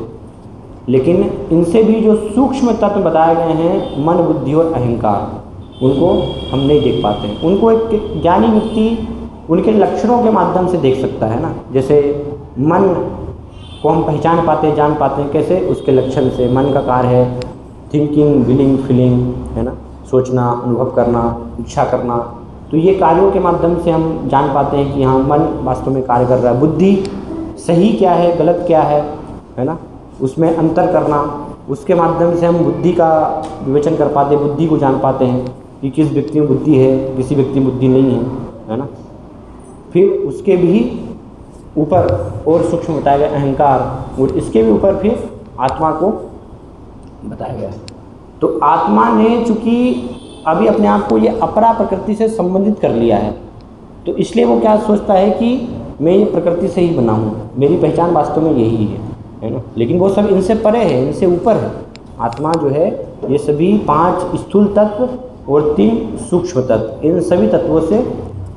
लेकिन इनसे भी जो सूक्ष्म तत्व बताए गए हैं, मन, बुद्धि और अहंकार, उनको हम नहीं देख पाते हैं। उनको एक ज्ञानी व्यक्ति उनके लक्षणों के माध्यम से देख सकता है ना। जैसे मन को हम पहचान पाते हैं, जान पाते हैं कैसे? उसके लक्षण से। मन का कार्य है थिंकिंग, विलिंग, फीलिंग, है ना, सोचना, अनुभव करना, इच्छा करना। तो ये कार्यों के माध्यम से हम जान पाते हैं कि हाँ, मन वास्तव में कार्य कर रहा है। बुद्धि सही क्या है, गलत क्या है ना, उसमें अंतर करना, उसके माध्यम से हम बुद्धि का विवेचन कर पाते हैं, बुद्धि को जान पाते हैं कि किस व्यक्ति में बुद्धि है, किसी व्यक्ति में बुद्धि नहीं है ना। फिर उसके भी ऊपर और सूक्ष्म बताया गया अहंकार, और इसके भी ऊपर फिर आत्मा को बताया गया है। तो आत्मा ने चूँकि अभी अपने आप को ये अपरा प्रकृति से संबंधित कर लिया है, तो इसलिए वो क्या सोचता है कि मैं ये प्रकृति से ही बना हूँ, मेरी पहचान वास्तव में यही है ना। लेकिन वो सब इनसे परे है, इनसे ऊपर है। आत्मा जो है ये सभी 5 स्थूल तत्व और 3 सूक्ष्म तत्व, इन सभी तत्वों से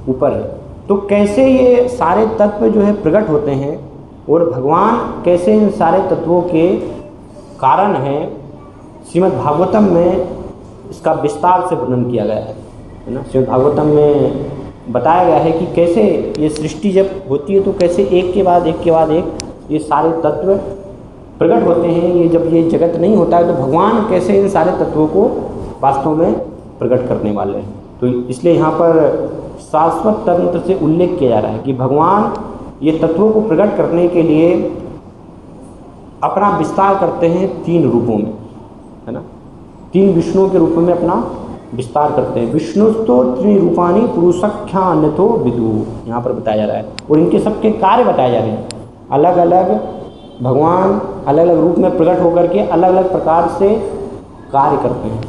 ऊपर है। तो कैसे ये सारे तत्व जो है प्रकट होते हैं और भगवान कैसे इन सारे तत्वों के कारण हैं, श्रीमद् भागवतम में इसका विस्तार से वर्णन किया गया है ना। श्रीमद् भागवतम में बताया गया है कि कैसे ये सृष्टि जब होती है तो कैसे एक के बाद एक ये सारे तत्व प्रकट होते हैं। ये जब ये जगत नहीं होता है तो भगवान कैसे इन सारे तत्वों को वास्तव में प्रकट करने वाले हैं। तो इसलिए यहाँ पर शाश्वत तंत्र से उल्लेख किया जा रहा है कि भगवान ये तत्वों को प्रकट करने के लिए अपना विस्तार करते हैं 3 रूपों में, है ना। 3 विष्णुओं के रूप में अपना विस्तार करते हैं। विष्णुस्तो त्रिरूपाणी पुरुषख्यान्यतो विदु, यहाँ पर बताया जा रहा है। और इनके सबके कार्य बताए जा रहे हैं। अलग अलग भगवान अलग अलग रूप में प्रकट होकर के अलग अलग प्रकार से कार्य करते हैं।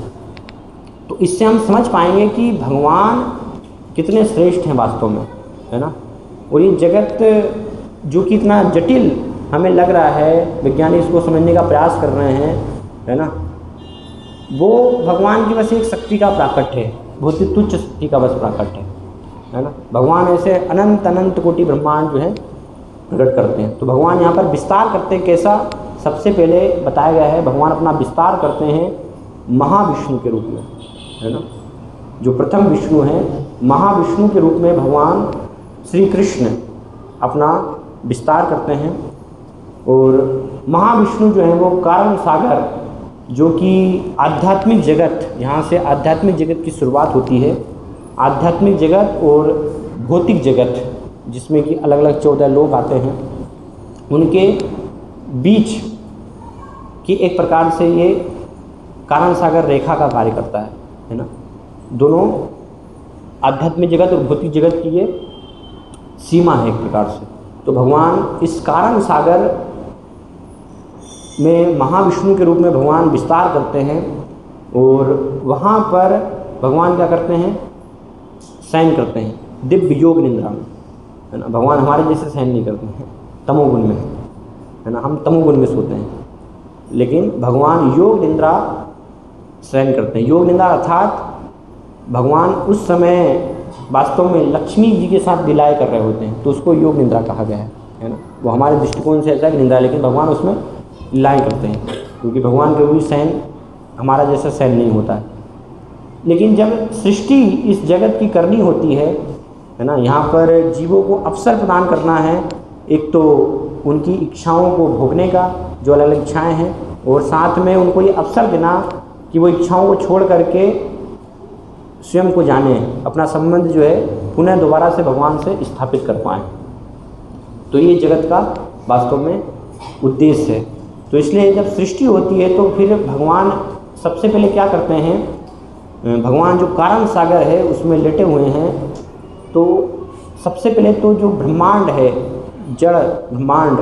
तो इससे हम समझ पाएंगे कि भगवान कितने श्रेष्ठ हैं वास्तव में, है ना। और ये जगत जो कि इतना जटिल हमें लग रहा है, वैज्ञानिक इसको समझने का प्रयास कर रहे हैं, है ना, वो भगवान की बस एक शक्ति का प्राकट्य है, बहुत ही तुच्छ शक्ति का बस प्राकट्य है ना। भगवान ऐसे अनंत अनंत कोटि ब्रह्मांड जो है प्रकट करते हैं। तो भगवान यहाँ पर विस्तार करते हैं कैसा, सबसे पहले बताया गया है भगवान अपना विस्तार करते हैं महाविष्णु के रूप में, है ना। जो प्रथम विष्णु हैं महाविष्णु के रूप में भगवान श्री कृष्ण अपना विस्तार करते हैं। और महाविष्णु जो है वो कारण सागर, जो कि आध्यात्मिक जगत, यहाँ से आध्यात्मिक जगत की शुरुआत होती है। आध्यात्मिक जगत और भौतिक जगत जिसमें कि अलग अलग 14 लोग आते हैं, उनके बीच की एक प्रकार से ये कारण सागर रेखा का कार्य करता है ना। दोनों आध्यात्मिक जगत और भौतिक जगत की ये सीमा है एक प्रकार से। तो भगवान इस कारण सागर में महाविष्णु के रूप में भगवान विस्तार करते हैं और वहाँ पर भगवान क्या करते हैं, शयन करते हैं दिव्य योग निद्रा में, है ना। भगवान हमारे जैसे शयन नहीं करते हैं, तमोगुण में है ना। हम तमोगुण में सोते हैं, लेकिन भगवान योग निद्रा शयन करते हैं। योग निद्रा अर्थात भगवान उस समय वास्तव में लक्ष्मी जी के साथ लीलाएँ कर रहे होते हैं, तो उसको योग निद्रा कहा गया है ना। वो हमारे दृष्टिकोण से ऐसा निद्रा, लेकिन भगवान उसमें लीलाएँ करते हैं, क्योंकि भगवान के भी शयन हमारा जैसा शयन नहीं होता है। लेकिन जब सृष्टि इस जगत की करनी होती है ना, यहाँ पर जीवों को अवसर प्रदान करना है, एक तो उनकी इच्छाओं को भोगने का, जो अलग अलग इच्छाएँ हैं, और साथ में उनको ये अवसर देना कि वो इच्छाओं को छोड़ करके स्वयं को जाने, अपना संबंध जो है पुनः दोबारा से भगवान से स्थापित कर पाएँ। तो ये जगत का वास्तव में उद्देश्य है। तो इसलिए जब सृष्टि होती है तो फिर भगवान सबसे पहले क्या करते हैं, भगवान जो कारण सागर है उसमें लेटे हुए हैं, तो सबसे पहले तो जो ब्रह्मांड है, जड़ ब्रह्मांड,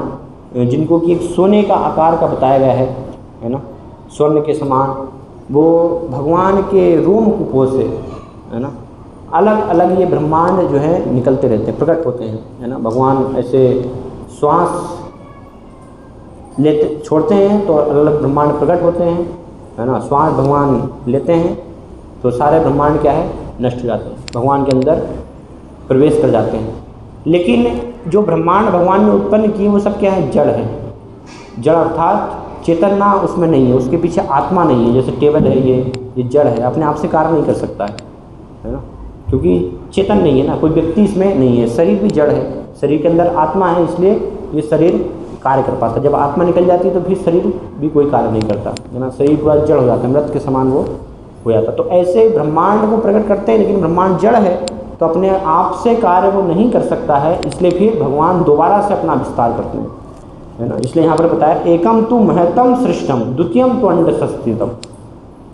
जिनको कि एक सोने का आकार का बताया गया है ना, स्वर्ण के समान, वो भगवान के रोम कुपों से, है ना, अलग अलग ये ब्रह्मांड जो है निकलते रहते हैं, प्रकट होते हैं, है ना। भगवान ऐसे श्वास लेते छोड़ते हैं तो अलग अलग ब्रह्मांड प्रकट होते हैं, है ना। श्वास भगवान लेते हैं तो सारे ब्रह्मांड क्या है, नष्ट हो जाते हैं, भगवान के अंदर प्रवेश कर जाते हैं। लेकिन जो ब्रह्मांड भगवान ने उत्पन्न किए वो सब क्या है, जड़ है। जड़ अर्थात चेतना उसमें नहीं है, उसके पीछे आत्मा नहीं है। जैसे टेबल है, ये जड़ है, अपने आप से कार्य नहीं कर सकता है ना, क्योंकि चेतन नहीं है ना, कोई व्यक्ति इसमें नहीं है। शरीर भी जड़ है, शरीर के अंदर आत्मा है, इसलिए ये शरीर कार्य कर पाता। जब आत्मा निकल जाती है तो फिर शरीर भी कोई कार्य नहीं करता, है ना। शरीर पूरा जड़ हो जाता है, मृत के समान वो हो जाता। तो ऐसे ब्रह्मांड को प्रकट करते हैं, लेकिन ब्रह्मांड जड़ है तो अपने आप से कार्य वो नहीं कर सकता है, इसलिए फिर भगवान दोबारा से अपना विस्तार करते हैं, है ना। इसलिए यहाँ पर बताया एकम तु महतम सृष्टम द्वितीयम तो अंड संस्थितम,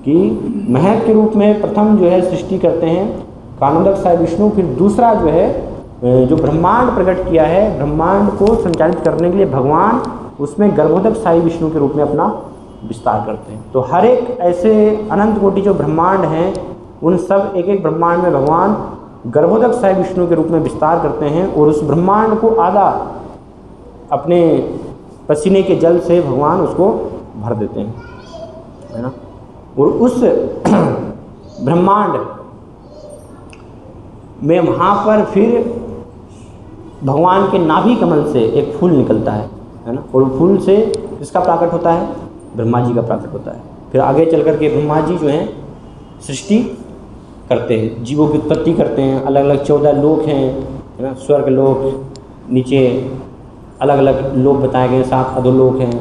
कि महत के रूप में प्रथम जो है सृष्टि करते हैं कानोदक साई विष्णु, फिर दूसरा जो है जो ब्रह्मांड प्रकट किया है, ब्रह्मांड को संचालित करने के लिए भगवान उसमें गर्भोदक साई विष्णु के रूप में अपना विस्तार करते हैं। तो हर एक ऐसे अनंत कोटि जो ब्रह्मांड हैं, उन सब एक एक ब्रह्मांड में भगवान गर्भोदक साय विष्णु के रूप में विस्तार करते हैं, और उस ब्रह्मांड को आधा अपने पसीने के जल से भगवान उसको भर देते हैं, है ना। और उस ब्रह्मांड में वहाँ पर फिर भगवान के नाभि कमल से एक फूल निकलता है ना। और फूल से किसका प्राकट होता है? ब्रह्मा जी का प्राकट होता है। फिर आगे चल कर के ब्रह्मा जी जो हैं सृष्टि करते हैं, जीवों की उत्पत्ति करते हैं। अलग अलग 14 लोक हैं, है ना। स्वर्ग लोक, नीचे अलग अलग लोक बताए गए, 7 अधोलोक हैं,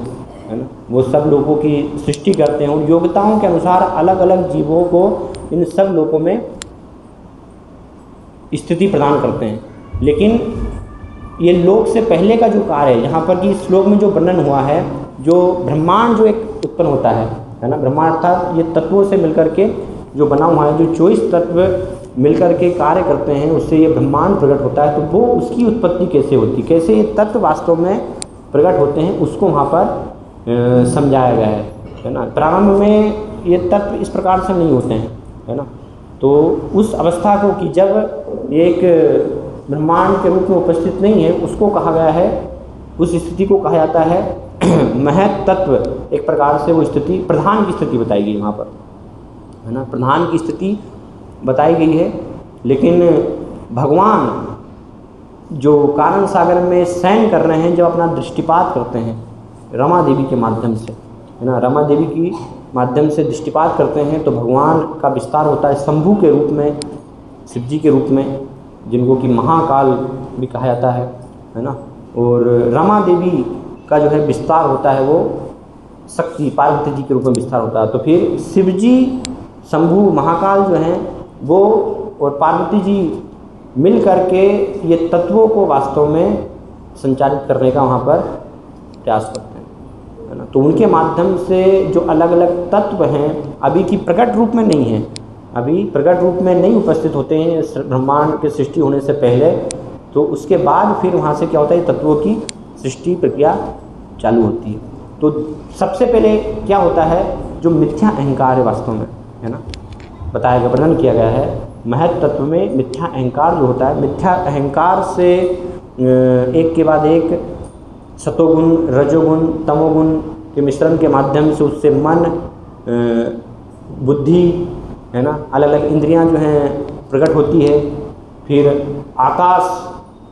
है ना। वो सब लोगों की सृष्टि करते हैं और योग्यताओं के अनुसार अलग अलग जीवों को इन सब लोकों में स्थिति प्रदान करते हैं। लेकिन ये लोक से पहले का जो कार्य है, यहाँ पर कि इस श्लोक में जो वर्णन हुआ है, जो ब्रह्मांड जो एक उत्पन्न होता है ना। ब्रह्मांड अर्थात ये तत्वों से मिलकर के जो बना हुआ है, जो 24 तत्व मिलकर के कार्य करते हैं, उससे ये ब्रह्मांड प्रकट होता है। तो वो उसकी उत्पत्ति कैसे होती, कैसे ये तत्व वास्तव में प्रकट होते हैं, उसको वहाँ पर समझाया गया है ना। प्रारंभ में ये तत्व इस प्रकार से नहीं होते हैं, है ना। तो उस अवस्था को कि जब एक ब्रह्मांड के रूप में उपस्थित नहीं है, उसको कहा गया है, उस स्थिति को कहा जाता है महत तत्व। एक प्रकार से वो स्थिति प्रधान की स्थिति बताई गई वहाँ पर, है ना। प्रधान की स्थिति बताई गई है। लेकिन भगवान जो कारण सागर में शयन कर रहे हैं, जब अपना दृष्टिपात करते हैं रमा देवी के माध्यम से, है ना, रमा देवी की माध्यम से दृष्टिपात करते हैं, तो भगवान का विस्तार होता है शंभू के रूप में, शिव जी के रूप में, जिनको कि महाकाल भी कहा जाता है ना। और रमा देवी का जो है विस्तार होता है वो शक्ति पार्वती जी के रूप में विस्तार होता है। तो फिर शिव जी, शंभू, महाकाल जो हैं वो और पार्वती जी मिल करके ये तत्वों को वास्तव में संचालित करने का वहाँ पर प्रयास करते हैं, है ना। तो उनके माध्यम से जो अलग अलग तत्व हैं, अभी की प्रकट रूप में नहीं है, अभी प्रकट रूप में नहीं उपस्थित होते हैं ब्रह्मांड के सृष्टि होने से पहले। तो उसके बाद फिर वहाँ से क्या होता है, तत्वों की सृष्टि प्रक्रिया चालू होती है। तो सबसे पहले क्या होता है, जो मिथ्या अहंकार है वास्तव में, है ना, बताया गया, वर्णन किया गया है। महत तत्व में मिथ्या अहंकार जो होता है, मिथ्या अहंकार से एक के बाद एक सतोगुण, रजोगुण, तमोगुण के मिश्रण के माध्यम से उससे मन, बुद्धि, है ना, अलग अलग इंद्रियां जो हैं प्रकट होती है। फिर आकाश,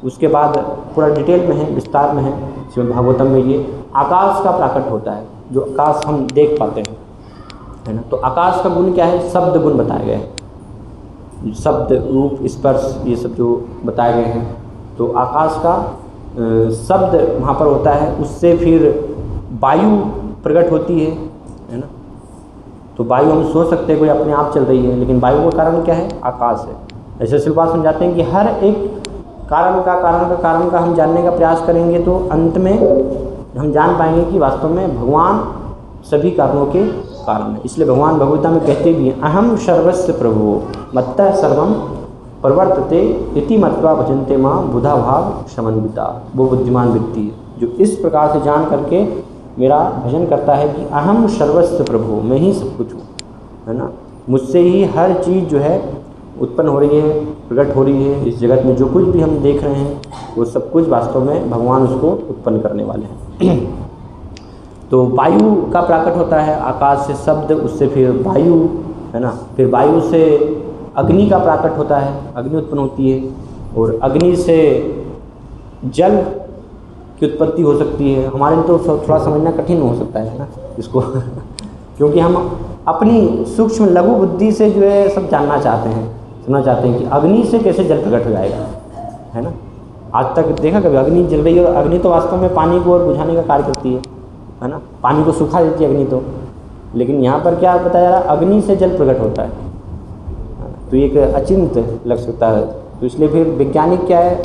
उसके बाद पूरा डिटेल में है, विस्तार में है श्रीमद् भागवतम में, ये आकाश का प्राकट होता है, जो आकाश हम देख पाते हैं, है ना। तो आकाश का गुण क्या है, शब्द गुण बताए गए हैं, शब्द, रूप, स्पर्श, ये सब जो बताए गए हैं। तो आकाश का शब्द वहाँ पर होता है, उससे फिर वायु प्रकट होती है ना। तो वायु हम सोच सकते हैं कोई अपने आप चल रही है, लेकिन वायु का कारण क्या है, आकाश है। ऐसे शिल्पा समझाते हैं कि हर एक कारण का हम जानने का प्रयास करेंगे तो अंत में हम जान पाएंगे कि वास्तव में भगवान सभी कारणों के कारण है। इसलिए भगवान भगवता में कहते भी हैं, अहम सर्वस्य प्रभुओ मत्तः सर्वम प्रवर्तते इति मत्वा भजन्ते मां बुधा भाव समन्विता। वो बुद्धिमान व्यक्ति है जो इस प्रकार से जान करके मेरा भजन करता है कि अहम सर्वस्य प्रभु, मैं ही सब कुछ हूँ, है ना। मुझसे ही हर चीज़ जो है उत्पन्न हो रही है, प्रकट हो रही है। इस जगत में जो कुछ भी हम देख रहे हैं वो सब कुछ वास्तव में भगवान उसको उत्पन्न करने वाले हैं। तो वायु का प्राकट होता है आकाश से शब्द, उससे फिर वायु, है ना। फिर वायु से अग्नि का प्राकट होता है, अग्नि उत्पन्न होती है। और अग्नि से जल की उत्पत्ति हो सकती है। हमारे लिए तो थोड़ा समझना कठिन हो सकता है ना इसको क्योंकि हम अपनी सूक्ष्म लघु बुद्धि से जो है सब जानना चाहते हैं, सुनना चाहते हैं कि अग्नि से कैसे जल प्रकट हो जाएगा, है ना। आज तक देखा कभी अग्नि जल रही है, और अग्नि तो वास्तव में पानी को और बुझाने का कार्य करती है ना। पानी को सुखा देती है अग्नि तो, लेकिन यहाँ पर क्या बताया जा रहा है, अग्नि से जल प्रकट होता है। तो एक अचिंत लग सकता है। तो इसलिए फिर वैज्ञानिक क्या है,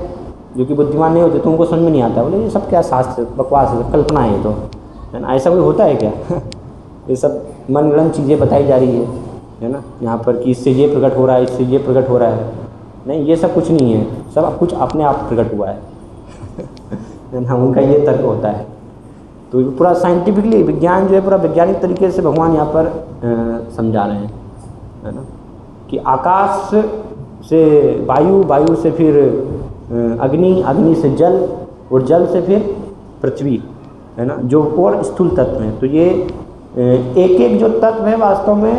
जो कि बुद्धिमान नहीं होते तो उनको समझ में नहीं आता, बोले ये सब क्या शास्त्र बकवास है, कल्पना है ये तो, है ना। ऐसा कोई होता है क्या ये सब मनगढ़ंत चीज़ें बताई जा रही है ना, यहाँ पर कि इससे ये प्रकट हो रहा है, इससे ये प्रकट हो रहा है। नहीं, ये सब कुछ नहीं है, सब कुछ अपने आप प्रकट हुआ है ना। उनका ये तर्क होता है। तो पूरा साइंटिफिकली विज्ञान जो है पूरा वैज्ञानिक तरीके से भगवान यहाँ पर समझा रहे हैं, है ना, कि आकाश से वायु, वायु से फिर अग्नि, अग्नि से जल और जल से फिर पृथ्वी, है ना, जो और स्थूल तत्व हैं। तो ये एक एक जो तत्व है वास्तव में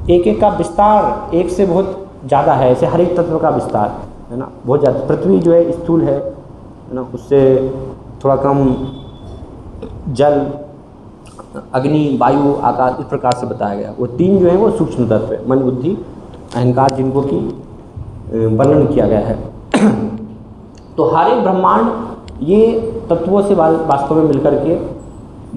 एक एक का विस्तार एक से बहुत ज़्यादा है। ऐसे हर एक तत्व का विस्तार, है ना, बहुत ज़्यादा। पृथ्वी जो है स्थूल है ना, उससे थोड़ा कम जल, अग्नि, वायु, आकाश, इस प्रकार से बताया गया। वो तीन जो है वो सूक्ष्म तत्व है, मन, बुद्धि, अहंकार, जिनको कि वर्णन किया गया है। तो हर एक ब्रह्मांड ये तत्वों से वास्तव में मिलकर के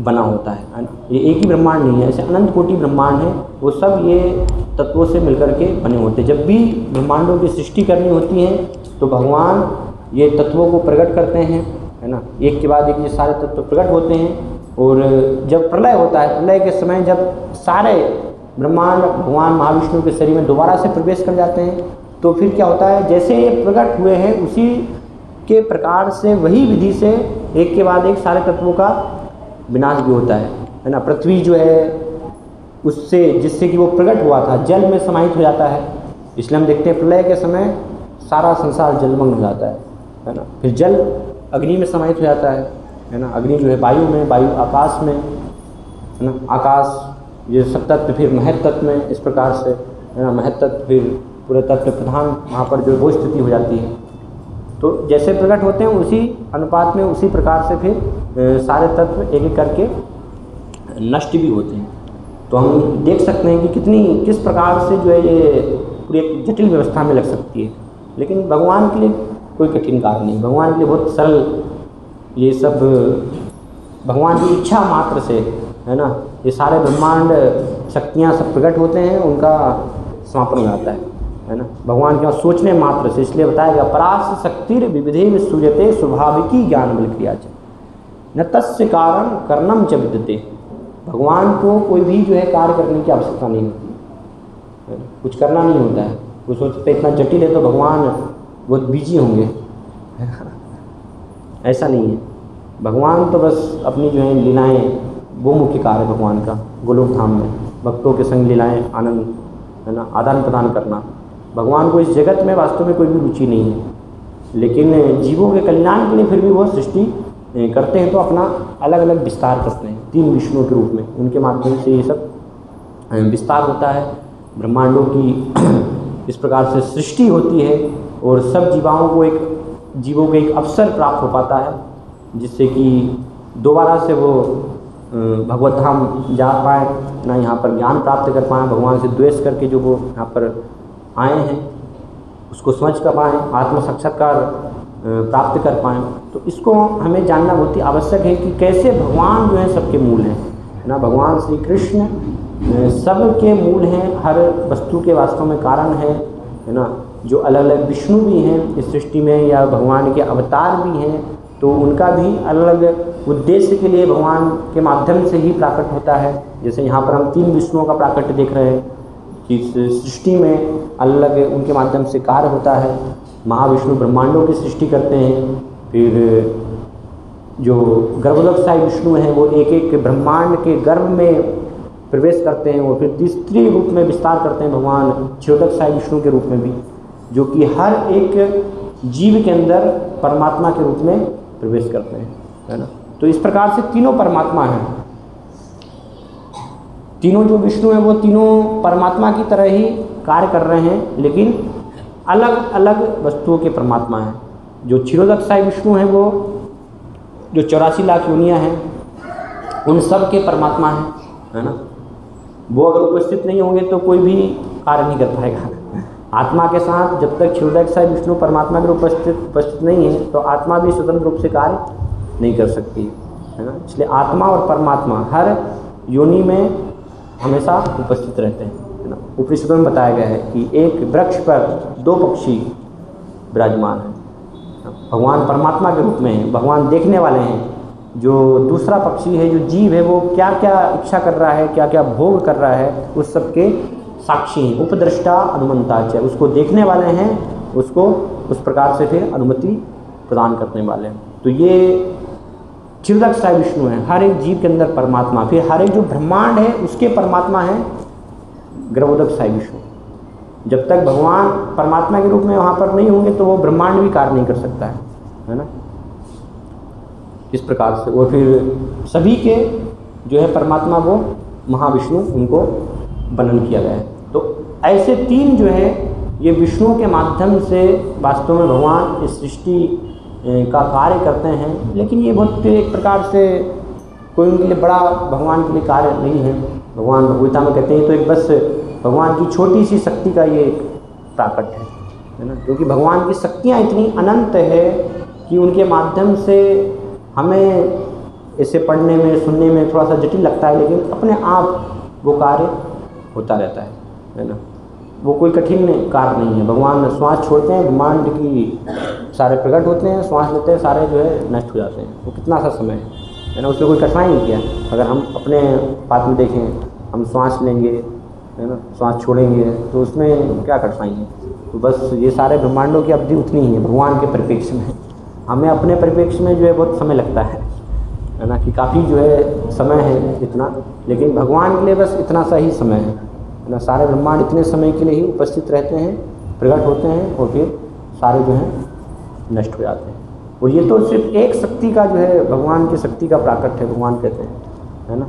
बना होता है ना। ये एक ही ब्रह्मांड नहीं है, ऐसे अनंत कोटि ब्रह्मांड हैं, वो सब ये तत्वों से मिलकर के बने होते हैं। जब भी ब्रह्मांडों की सृष्टि करनी होती है तो भगवान ये तत्वों को प्रकट करते हैं, है ना, एक के बाद एक ये सारे तत्व प्रकट होते हैं। और जब प्रलय होता है, प्रलय के समय जब सारे ब्रह्मांड भगवान महाविष्णु के शरीर में दोबारा से प्रवेश कर जाते हैं, तो फिर क्या होता है, जैसे ये प्रकट हुए हैं उसी के प्रकार से, वही विधि से एक के बाद एक सारे तत्वों का विनाश भी होता है ना। पृथ्वी जो है उससे, जिससे कि वो प्रकट हुआ था, जल में समाहित हो जाता है। इसलिए हम देखते हैं प्रलय के समय सारा संसार जलमग्न हो जाता है ना। फिर जल अग्नि में समाहित हो जाता है ना। अग्नि जो है वायु में, वायु आकाश में, है ना, आकाश ये सब तत्व फिर महत तत्व में, इस प्रकार से, है ना, महत तत्व फिर पूरे तत्व प्रधान, वहाँ पर जो वो स्थिति हो जाती है। तो जैसे प्रकट होते हैं उसी अनुपात में, उसी प्रकार से फिर सारे तत्व एक एक करके नष्ट भी होते हैं। तो हम देख सकते हैं कि किस प्रकार से जो है ये पूरी एक जटिल व्यवस्था में लग सकती है। लेकिन भगवान के लिए कोई कठिन कार्य नहीं, भगवान के लिए बहुत सरल, ये सब भगवान की इच्छा मात्र से, है ना, ये सारे ब्रह्मांड शक्तियाँ सब प्रकट होते हैं, उनका समापन हो जाता है ना, भगवान के सोचने मात्र से। इसलिए बताया गया परास शक्तिर विविधे सूयते स्वाभाविकी ज्ञान बल क्रिया च न तस्य कारण कर्णम च विद्यते। भगवान को कोई भी जो है कार्य करने की आवश्यकता नहीं होती है, कुछ करना नहीं होता है। वो सोचते इतना जटिल है तो भगवान बहुत बिजी होंगे, ऐसा नहीं है। भगवान तो बस अपनी जो है लीलाएँ, वो मुख्य कार्य भगवान का गोलोक धाम में भक्तों के संग लीलाएँ, आनंद, है ना, आदान प्रदान करना। भगवान को इस जगत में वास्तव में कोई भी रुचि नहीं है, लेकिन जीवों के कल्याण के लिए फिर भी वो सृष्टि करते हैं, तो अपना अलग अलग विस्तार करते हैं तीन विष्णुओं के रूप में। उनके माध्यम से ये सब विस्तार होता है, ब्रह्मांडों की इस प्रकार से सृष्टि होती है, और सब जीवों को एक अवसर प्राप्त हो पाता है, जिससे कि दोबारा से वो भगवत धाम जा पाए ना, यहाँ पर ज्ञान प्राप्त कर पाएँ, भगवान से द्वेष करके जो वो यहाँ पर आए हैं उसको समझ कर पाएँ, आत्म साक्षात्कार प्राप्त कर पाएँ। तो इसको हमें जानना बहुत ही आवश्यक है कि कैसे भगवान जो है सबके मूल हैं, है ना। भगवान श्री कृष्ण सबके मूल हैं, हर वस्तु के वास्तव में कारण है ना। जो अलग अलग विष्णु भी हैं इस सृष्टि में, या भगवान के अवतार भी हैं, तो उनका भी अलग अलग उद्देश्य के लिए भगवान के माध्यम से ही प्राकट होता है। जैसे यहाँ पर हम तीन विष्णुओं का प्राकट्य देख रहे हैं कि सृष्टि में अलग अलग उनके माध्यम से कार्य होता है। महाविष्णु ब्रह्मांडों की सृष्टि करते हैं, फिर जो गर्भोदकशाही विष्णु हैं वो एक एक ब्रह्मांड के गर्भ में प्रवेश करते हैं, और फिर तीसरे रूप में विस्तार करते हैं भगवान क्षीरोदकशाही विष्णु के रूप में भी, जो कि हर एक जीव के अंदर परमात्मा के रूप में प्रवेश करते हैं, है ना। तो इस प्रकार से तीनों परमात्मा हैं, तीनों जो विष्णु हैं वो तीनों परमात्मा की तरह ही कार्य कर रहे हैं, लेकिन अलग अलग वस्तुओं के परमात्मा हैं। जो क्षीरोदकशाही विष्णु हैं वो जो 84 लाख योनियाँ हैं उन सब के परमात्मा हैं, है ना। वो अगर उपस्थित नहीं होंगे तो कोई भी कार्य नहीं कर पाएगा। आत्मा के साथ जब तक क्षीरोदकशाही विष्णु परमात्मा के उपस्थित नहीं है तो आत्मा भी स्वतंत्र रूप से कार्य नहीं कर सकती, है ना। इसलिए आत्मा और परमात्मा हर योनि में हमेशा उपस्थित रहते हैं, है ना। उपनिषदों में बताया गया है कि एक वृक्ष पर 2 पक्षी विराजमान हैं, भगवान परमात्मा के रूप में हैं, भगवान देखने वाले हैं। जो दूसरा पक्षी है, जो जीव है, वो क्या क्या इच्छा कर रहा है, क्या क्या भोग कर रहा है, उस सब के साक्षी हैं। उपद्रष्टा अनुमंता च, उसको देखने वाले हैं, उसको उस प्रकार से फिर अनुमति प्रदान करने वाले हैं। तो ये क्षीरदक्षाय विष्णु है, हर एक जीव के अंदर परमात्मा, फिर हर एक जो ब्रह्मांड है उसके परमात्मा है गर्भोदकशाही विष्णु। जब तक भगवान परमात्मा के रूप में वहाँ पर नहीं होंगे तो वो ब्रह्मांड भी कार्य नहीं कर सकता है ना। इस प्रकार से वो फिर सभी के जो है परमात्मा वो महाविष्णु उनको वर्णन किया गया है। तो ऐसे तीन जो है ये विष्णु के माध्यम से वास्तव में भगवान इस सृष्टि का कार्य करते हैं, लेकिन ये बहुत एक प्रकार से कोई उनके लिए बड़ा भगवान के लिए कार्य नहीं है। भगवान भगवता में कहते हैं तो एक बस भगवान की छोटी सी शक्ति का ये एक प्राकट है ना, क्योंकि भगवान की शक्तियाँ इतनी अनंत है कि उनके माध्यम से हमें इसे पढ़ने में सुनने में थोड़ा सा जटिल लगता है, लेकिन अपने आप वो कार्य होता रहता है ना। वो कोई कठिन कार्य नहीं है। भगवान श्वास छोड़ते हैं, ब्रह्मांड की सारे प्रकट होते हैं, श्वास लेते हैं, सारे जो है नष्ट हो जाते हैं। वो कितना सा समय है ना, उसमें कोई कठिनाई नहीं किया। अगर हम अपने बात में देखें, हम श्वास लेंगे है ना, श्वास छोड़ेंगे, तो उसमें क्या कठिनाई है। तो बस ये सारे ब्रह्मांडों की अवधि उतनी ही है भगवान के परिप्रेक्ष्य में। हमें अपने परिप्रेक्ष्य में जो है बहुत समय लगता है ना, कि काफ़ी जो है समय है इतना, लेकिन भगवान के लिए बस इतना सा ही समय है ना। सारे ब्रह्मांड इतने समय के लिए ही उपस्थित रहते हैं, प्रकट होते हैं और फिर सारे जो हैं नष्ट हो जाते हैं। और ये तो सिर्फ एक शक्ति का जो है भगवान की शक्ति का प्राकट है, भगवान कहते हैं है ना।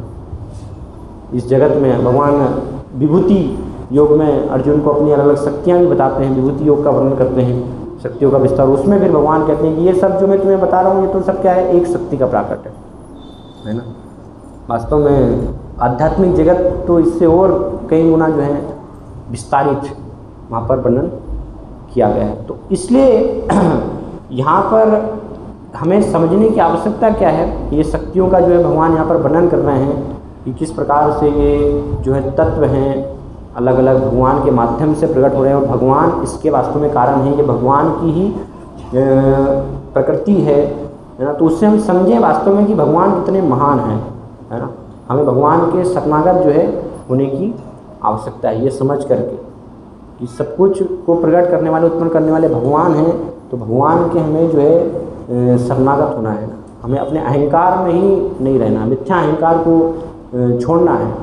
इस जगत में भगवान विभूति योग में अर्जुन को अपनी अलग अलग शक्तियाँ भी बताते हैं, विभूति योग का वर्णन करते हैं, शक्तियों का विस्तार। उसमें फिर भगवान कहते हैं कि ये सब जो मैं तुम्हें बता रहा हूँ ये तो सब क्या है, एक शक्ति का प्राकट है ना। वास्तव में आध्यात्मिक जगत तो इससे और कई गुना जो है विस्तारित वहाँ पर वर्णन किया गया है। तो इसलिए यहाँ पर हमें समझने की आवश्यकता क्या है, ये शक्तियों का जो है भगवान यहाँ पर वर्णन कर रहे हैं कि किस प्रकार से ये जो है तत्व हैं अलग अलग भगवान के माध्यम से प्रकट हो रहे हैं, और भगवान इसके वास्तव में कारण है, ये भगवान की ही प्रकृति है ना। तो उससे हम समझें वास्तव में कि भगवान कितने महान हैं है ना। हमें भगवान के शरणागत जो है होने की आवश्यकता है, ये समझ करके कि सब कुछ को प्रकट करने वाले उत्पन्न करने वाले भगवान हैं। तो भगवान के हमें जो है शरणागत होना है ना। हमें अपने अहंकार में ही नहीं रहना, मिथ्या अहंकार को छोड़ना है।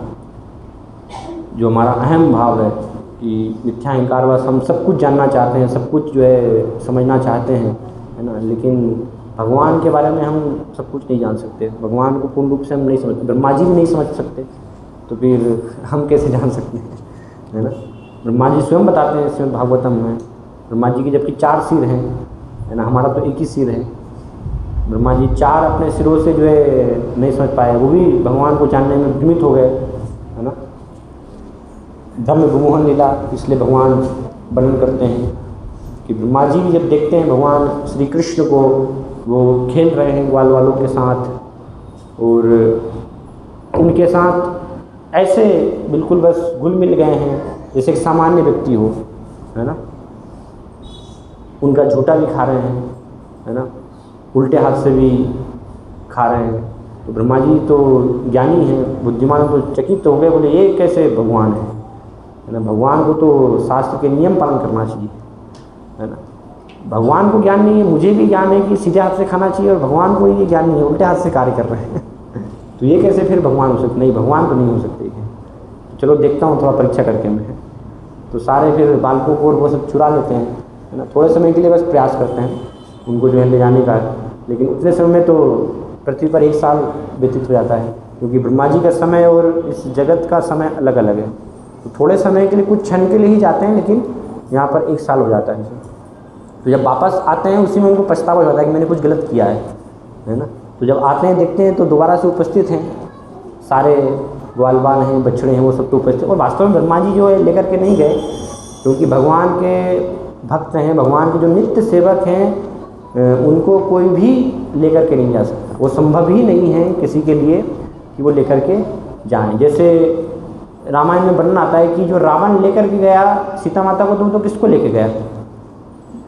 जो हमारा अहम भाव है कि मिथ्या अहंकार, बस हम सब कुछ जानना चाहते हैं, सब कुछ जो है समझना चाहते हैं है ना, लेकिन भगवान के बारे में हम सब कुछ नहीं जान सकते। भगवान को पूर्ण रूप से हम नहीं समझते, ब्रह्मा जी भी नहीं समझ सकते, तो फिर हम कैसे जान सकते हैं है ना। ब्रह्मा जी स्वयं बताते हैं श्रीमद् भागवतम में, ब्रह्मा जी की जबकि 4 सिर हैं है ना, हमारा तो एक ही सिर है। ब्रह्मा जी 4 अपने सिरों से जो है नहीं समझ पाए, वो भी भगवान को जानने में भ्रमित हो गए है ना। धम्म विमोहन लीला इसलिए भगवान वर्णन करते हैं कि ब्रह्मा जी भी जब देखते हैं भगवान श्री कृष्ण को, वो खेल रहे हैं ग्वाल वालों के साथ, और उनके साथ ऐसे बिल्कुल बस घुल मिल गए हैं जैसे एक सामान्य व्यक्ति हो है ना। उनका झूठा भी खा रहे हैं है ना, उल्टे हाथ से भी खा रहे हैं। तो ब्रह्मा जी तो ज्ञानी हैं, बुद्धिमान, तो चकित हो गए, बोले ये कैसे भगवान है ना। भगवान को तो शास्त्र के नियम पालन करना चाहिए है ना। भगवान को ज्ञान नहीं है, मुझे भी ज्ञान है कि सीधे हाथ से खाना चाहिए, और भगवान को ये ज्ञान नहीं है, उल्टे हाथ से कार्य कर रहे हैं तो ये कैसे फिर भगवान हो सकते? नहीं, भगवान तो नहीं हो सकते हैं। तो चलो देखता हूँ थोड़ा परीक्षा करके मैं। तो सारे फिर बालकों को और वो सब चुरा लेते हैं है ना, थोड़े समय के लिए बस प्रयास करते हैं उनको जो है ले जाने का, लेकिन उतने समय में तो पृथ्वी पर 1 साल व्यतीत हो जाता है, क्योंकि ब्रह्मा जी का समय और इस जगत का समय अलग अलग है। तो थोड़े समय के लिए, कुछ क्षण के लिए ही जाते हैं, लेकिन यहाँ पर 1 साल हो जाता है। तो जब वापस आते हैं उसी में उनको पछतावा हो जाता है कि मैंने कुछ गलत किया है ना। तो जब आते हैं देखते हैं तो दोबारा से उपस्थित हैं सारे ग्वाल बाल हैं, बछड़े हैं, वो सब तो उपस्थित। और वास्तव में ब्रह्मा जी जो है लेकर के नहीं गए, क्योंकि भगवान के भक्त हैं, भगवान के जो नित्य सेवक हैं, उनको कोई भी लेकर के नहीं जा सकता। वो संभव ही नहीं है किसी के लिए कि वो लेकर के जाएं। जैसे रामायण में वर्णन आता है कि जो रावण लेकर के गया सीता माता को, तो किसको लेके गया?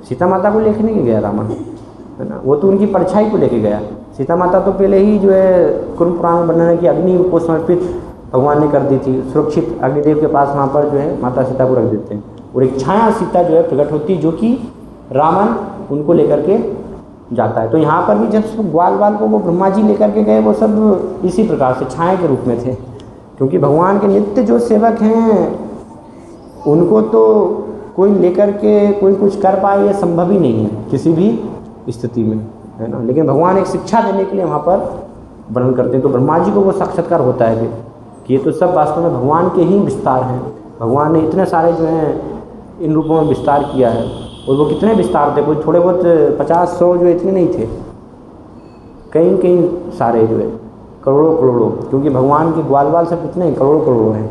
सीता माता को लेके नहीं गया रावण है ना, वो तो उनकी परछाई को लेके गया। सीता माता तो पहले ही जो है कुरुम पुराण में वर्णन है कि अग्नि को समर्पित भगवान ने कर दी थी, सुरक्षित अग्निदेव के पास वहाँ पर जो है माता सीता को रख देते हैं, और एक छाया सीता जो है प्रकट होती, जो कि रावण उनको लेकर के जाता है। तो यहाँ पर भी जब सब ग्वाल बाल को वो ब्रह्मा जी लेकर के गए, वो सब इसी प्रकार से छाया के रूप में थे, क्योंकि भगवान के नित्य जो सेवक हैं उनको तो कोई लेकर के कोई कुछ कर पाए, ये संभव ही नहीं है किसी भी स्थिति में, है ना। लेकिन भगवान एक शिक्षा देने के लिए वहाँ पर वर्णन करते हैं, तो ब्रह्मा जी को वो साक्षात्कार होता है कि ये तो सब वास्तव में भगवान के ही विस्तार हैं। भगवान ने इतने सारे जो हैं इन रूपों में विस्तार किया है, और वो कितने विस्तार थे, कोई थोड़े बहुत 50-100 जो इतने नहीं थे, कई कई सारे जो है करोड़ों करोड़ों, क्योंकि भगवान के ग्वाल बाल सब कितने करोड़ों करोड़ों हैं,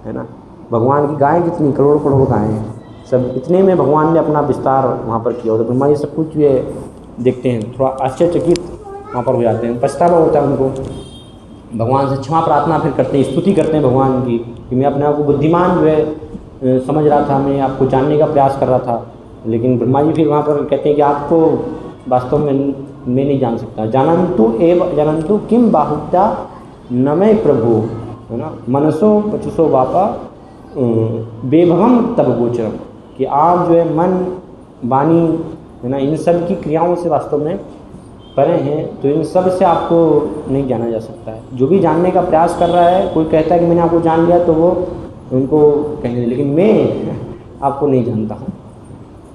है ना। भगवान की गायें कितनी करोड़ों करोड़ों गायें हैं, सब इतने में भगवान ने अपना विस्तार वहाँ पर किया होता है। ब्रह्मा जी सब कुछ ये देखते हैं, थोड़ा आश्चर्यचकित वहाँ पर हो जाते हैं, पछतावा होता है उनको, भगवान से क्षमा प्रार्थना फिर करते हैं, स्तुति करते हैं भगवान की कि मैं अपने आप को बुद्धिमान जो है समझ रहा था, मैं आपको जानने का प्रयास कर रहा था। लेकिन ब्रह्मा जी फिर वहाँ पर कहते हैं कि आपको वास्तव में मैं नहीं जान सकता, जानन्तु किम बाहुत्या न मैं प्रभु, है ना, मनसो वचसो वापा बेभवम तब गोचरम, कि आप जो है मन वाणी, है ना, इन सब की क्रियाओं से वास्तव में परे हैं, तो इन सब से आपको नहीं जाना जा सकता है। जो भी जानने का प्रयास कर रहा है, कोई कहता है कि मैंने आपको जान लिया, तो वो उनको कहेंगे लेकिन मैं आपको नहीं जानता हूँ,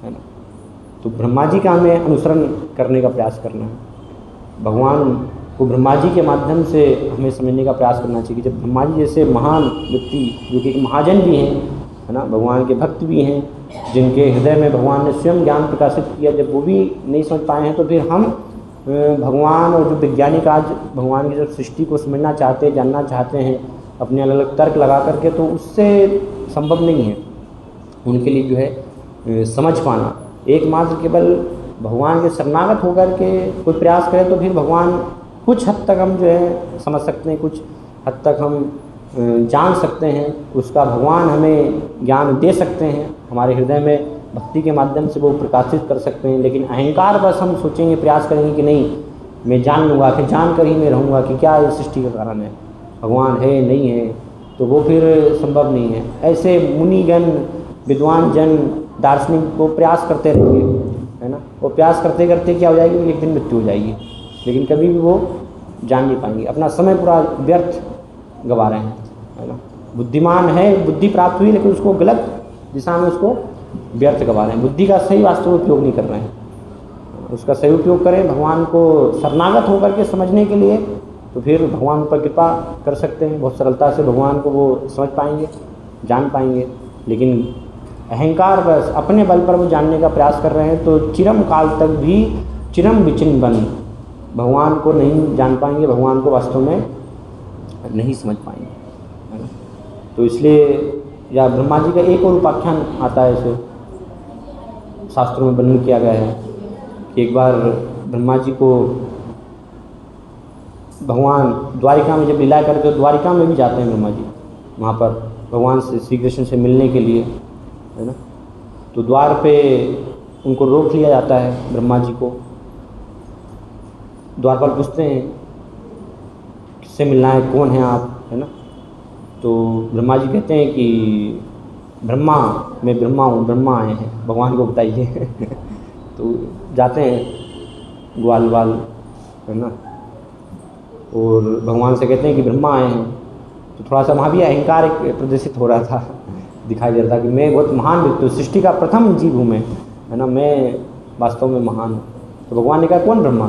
है ना। तो ब्रह्मा जी का हमें अनुसरण करने का प्रयास करना है, भगवान को ब्रह्मा जी के माध्यम से हमें समझने का प्रयास करना चाहिए। जब ब्रह्मा जी जैसे महान व्यक्ति, जो कि एक महाजन भी हैं, है ना, भगवान के भक्त भी हैं, जिनके हृदय में भगवान ने स्वयं ज्ञान प्रकाशित किया, जब वो भी नहीं समझ पाए हैं, तो फिर हम भगवान और जो वैज्ञानिक आज भगवान की जब सृष्टि को समझना चाहते हैं, जानना चाहते हैं अपने अलग अलग तर्क लगा करके, तो उससे संभव नहीं है उनके लिए जो है समझ पाना। एकमात्र केवल भगवान के शरणागत होकर के कोई प्रयास करें, तो फिर भगवान कुछ हद तक हम जो है समझ सकते हैं, कुछ हद तक हम जान सकते हैं, उसका भगवान हमें ज्ञान दे सकते हैं, हमारे हृदय में भक्ति के माध्यम से वो प्रकाशित कर सकते हैं। लेकिन अहंकार बस हम सोचेंगे, प्रयास करेंगे कि नहीं मैं जान लूँगा, फिर जान कर ही मैं रहूँगा कि क्या इस सृष्टि का कारण है, भगवान है नहीं है, तो वो फिर संभव नहीं है। ऐसे मुनिगण, विद्वान जन, दार्शनिक वो प्रयास करते रहेंगे, है ना, वो प्रयास करते करते क्या हो जाएगी, एक दिन मृत्यु हो जाएगी, लेकिन कभी भी वो जान नहीं पाएंगे, अपना समय पूरा व्यर्थ गवा रहे हैं, है ना। बुद्धिमान है, बुद्धि प्राप्त हुई, लेकिन उसको गलत दिशा में उसको व्यर्थ गवा रहे हैं, बुद्धि का सही वास्तव उपयोग नहीं कर रहे हैं। उसका सही उपयोग करें भगवान को शरणागत होकर के समझने के लिए, तो फिर भगवान पर कृपा कर सकते हैं, बहुत सरलता से भगवान को वो समझ पाएंगे, जान पाएंगे। लेकिन अहंकार बस अपने बल पर वो जानने का प्रयास कर रहे हैं, तो चिरम काल तक भी चिरम विचिन्न बन भगवान को नहीं जान पाएंगे, भगवान को वास्तव में नहीं समझ पाएंगे, है ना। तो इसलिए या ब्रह्मा जी का एक और उपाख्यान आता है, ऐसे शास्त्रों में वर्णन किया गया है कि एक बार ब्रह्मा जी को भगवान द्वारिका में जब लीला करते, तो द्वारिका में भी जाते हैं ब्रह्मा जी, वहाँ पर भगवान से श्री कृष्ण से मिलने के लिए, है ना। तो द्वार पे उनको रोक लिया जाता है ब्रह्मा जी को, द्वारपाल पूछते हैं किससे मिलना है, कौन है आप, है ना। तो ब्रह्मा जी कहते हैं कि ब्रह्मा, मैं ब्रह्मा हूँ, ब्रह्मा आए हैं, भगवान को बताइए तो जाते हैं ग्वाल बाल, है ना, और भगवान से कहते हैं कि ब्रह्मा आए हैं। तो थोड़ा सा वहाँ भी अहंकार एक प्रदर्शित हो रहा था, दिखाई दे रहा था कि मैं बहुत महान व्यक्ति हूँ, सृष्टि का प्रथम जीव हूँ मैं, है ना, मैं वास्तव में महान हूँ। तो भगवान ने कहा कौन ब्रह्मा,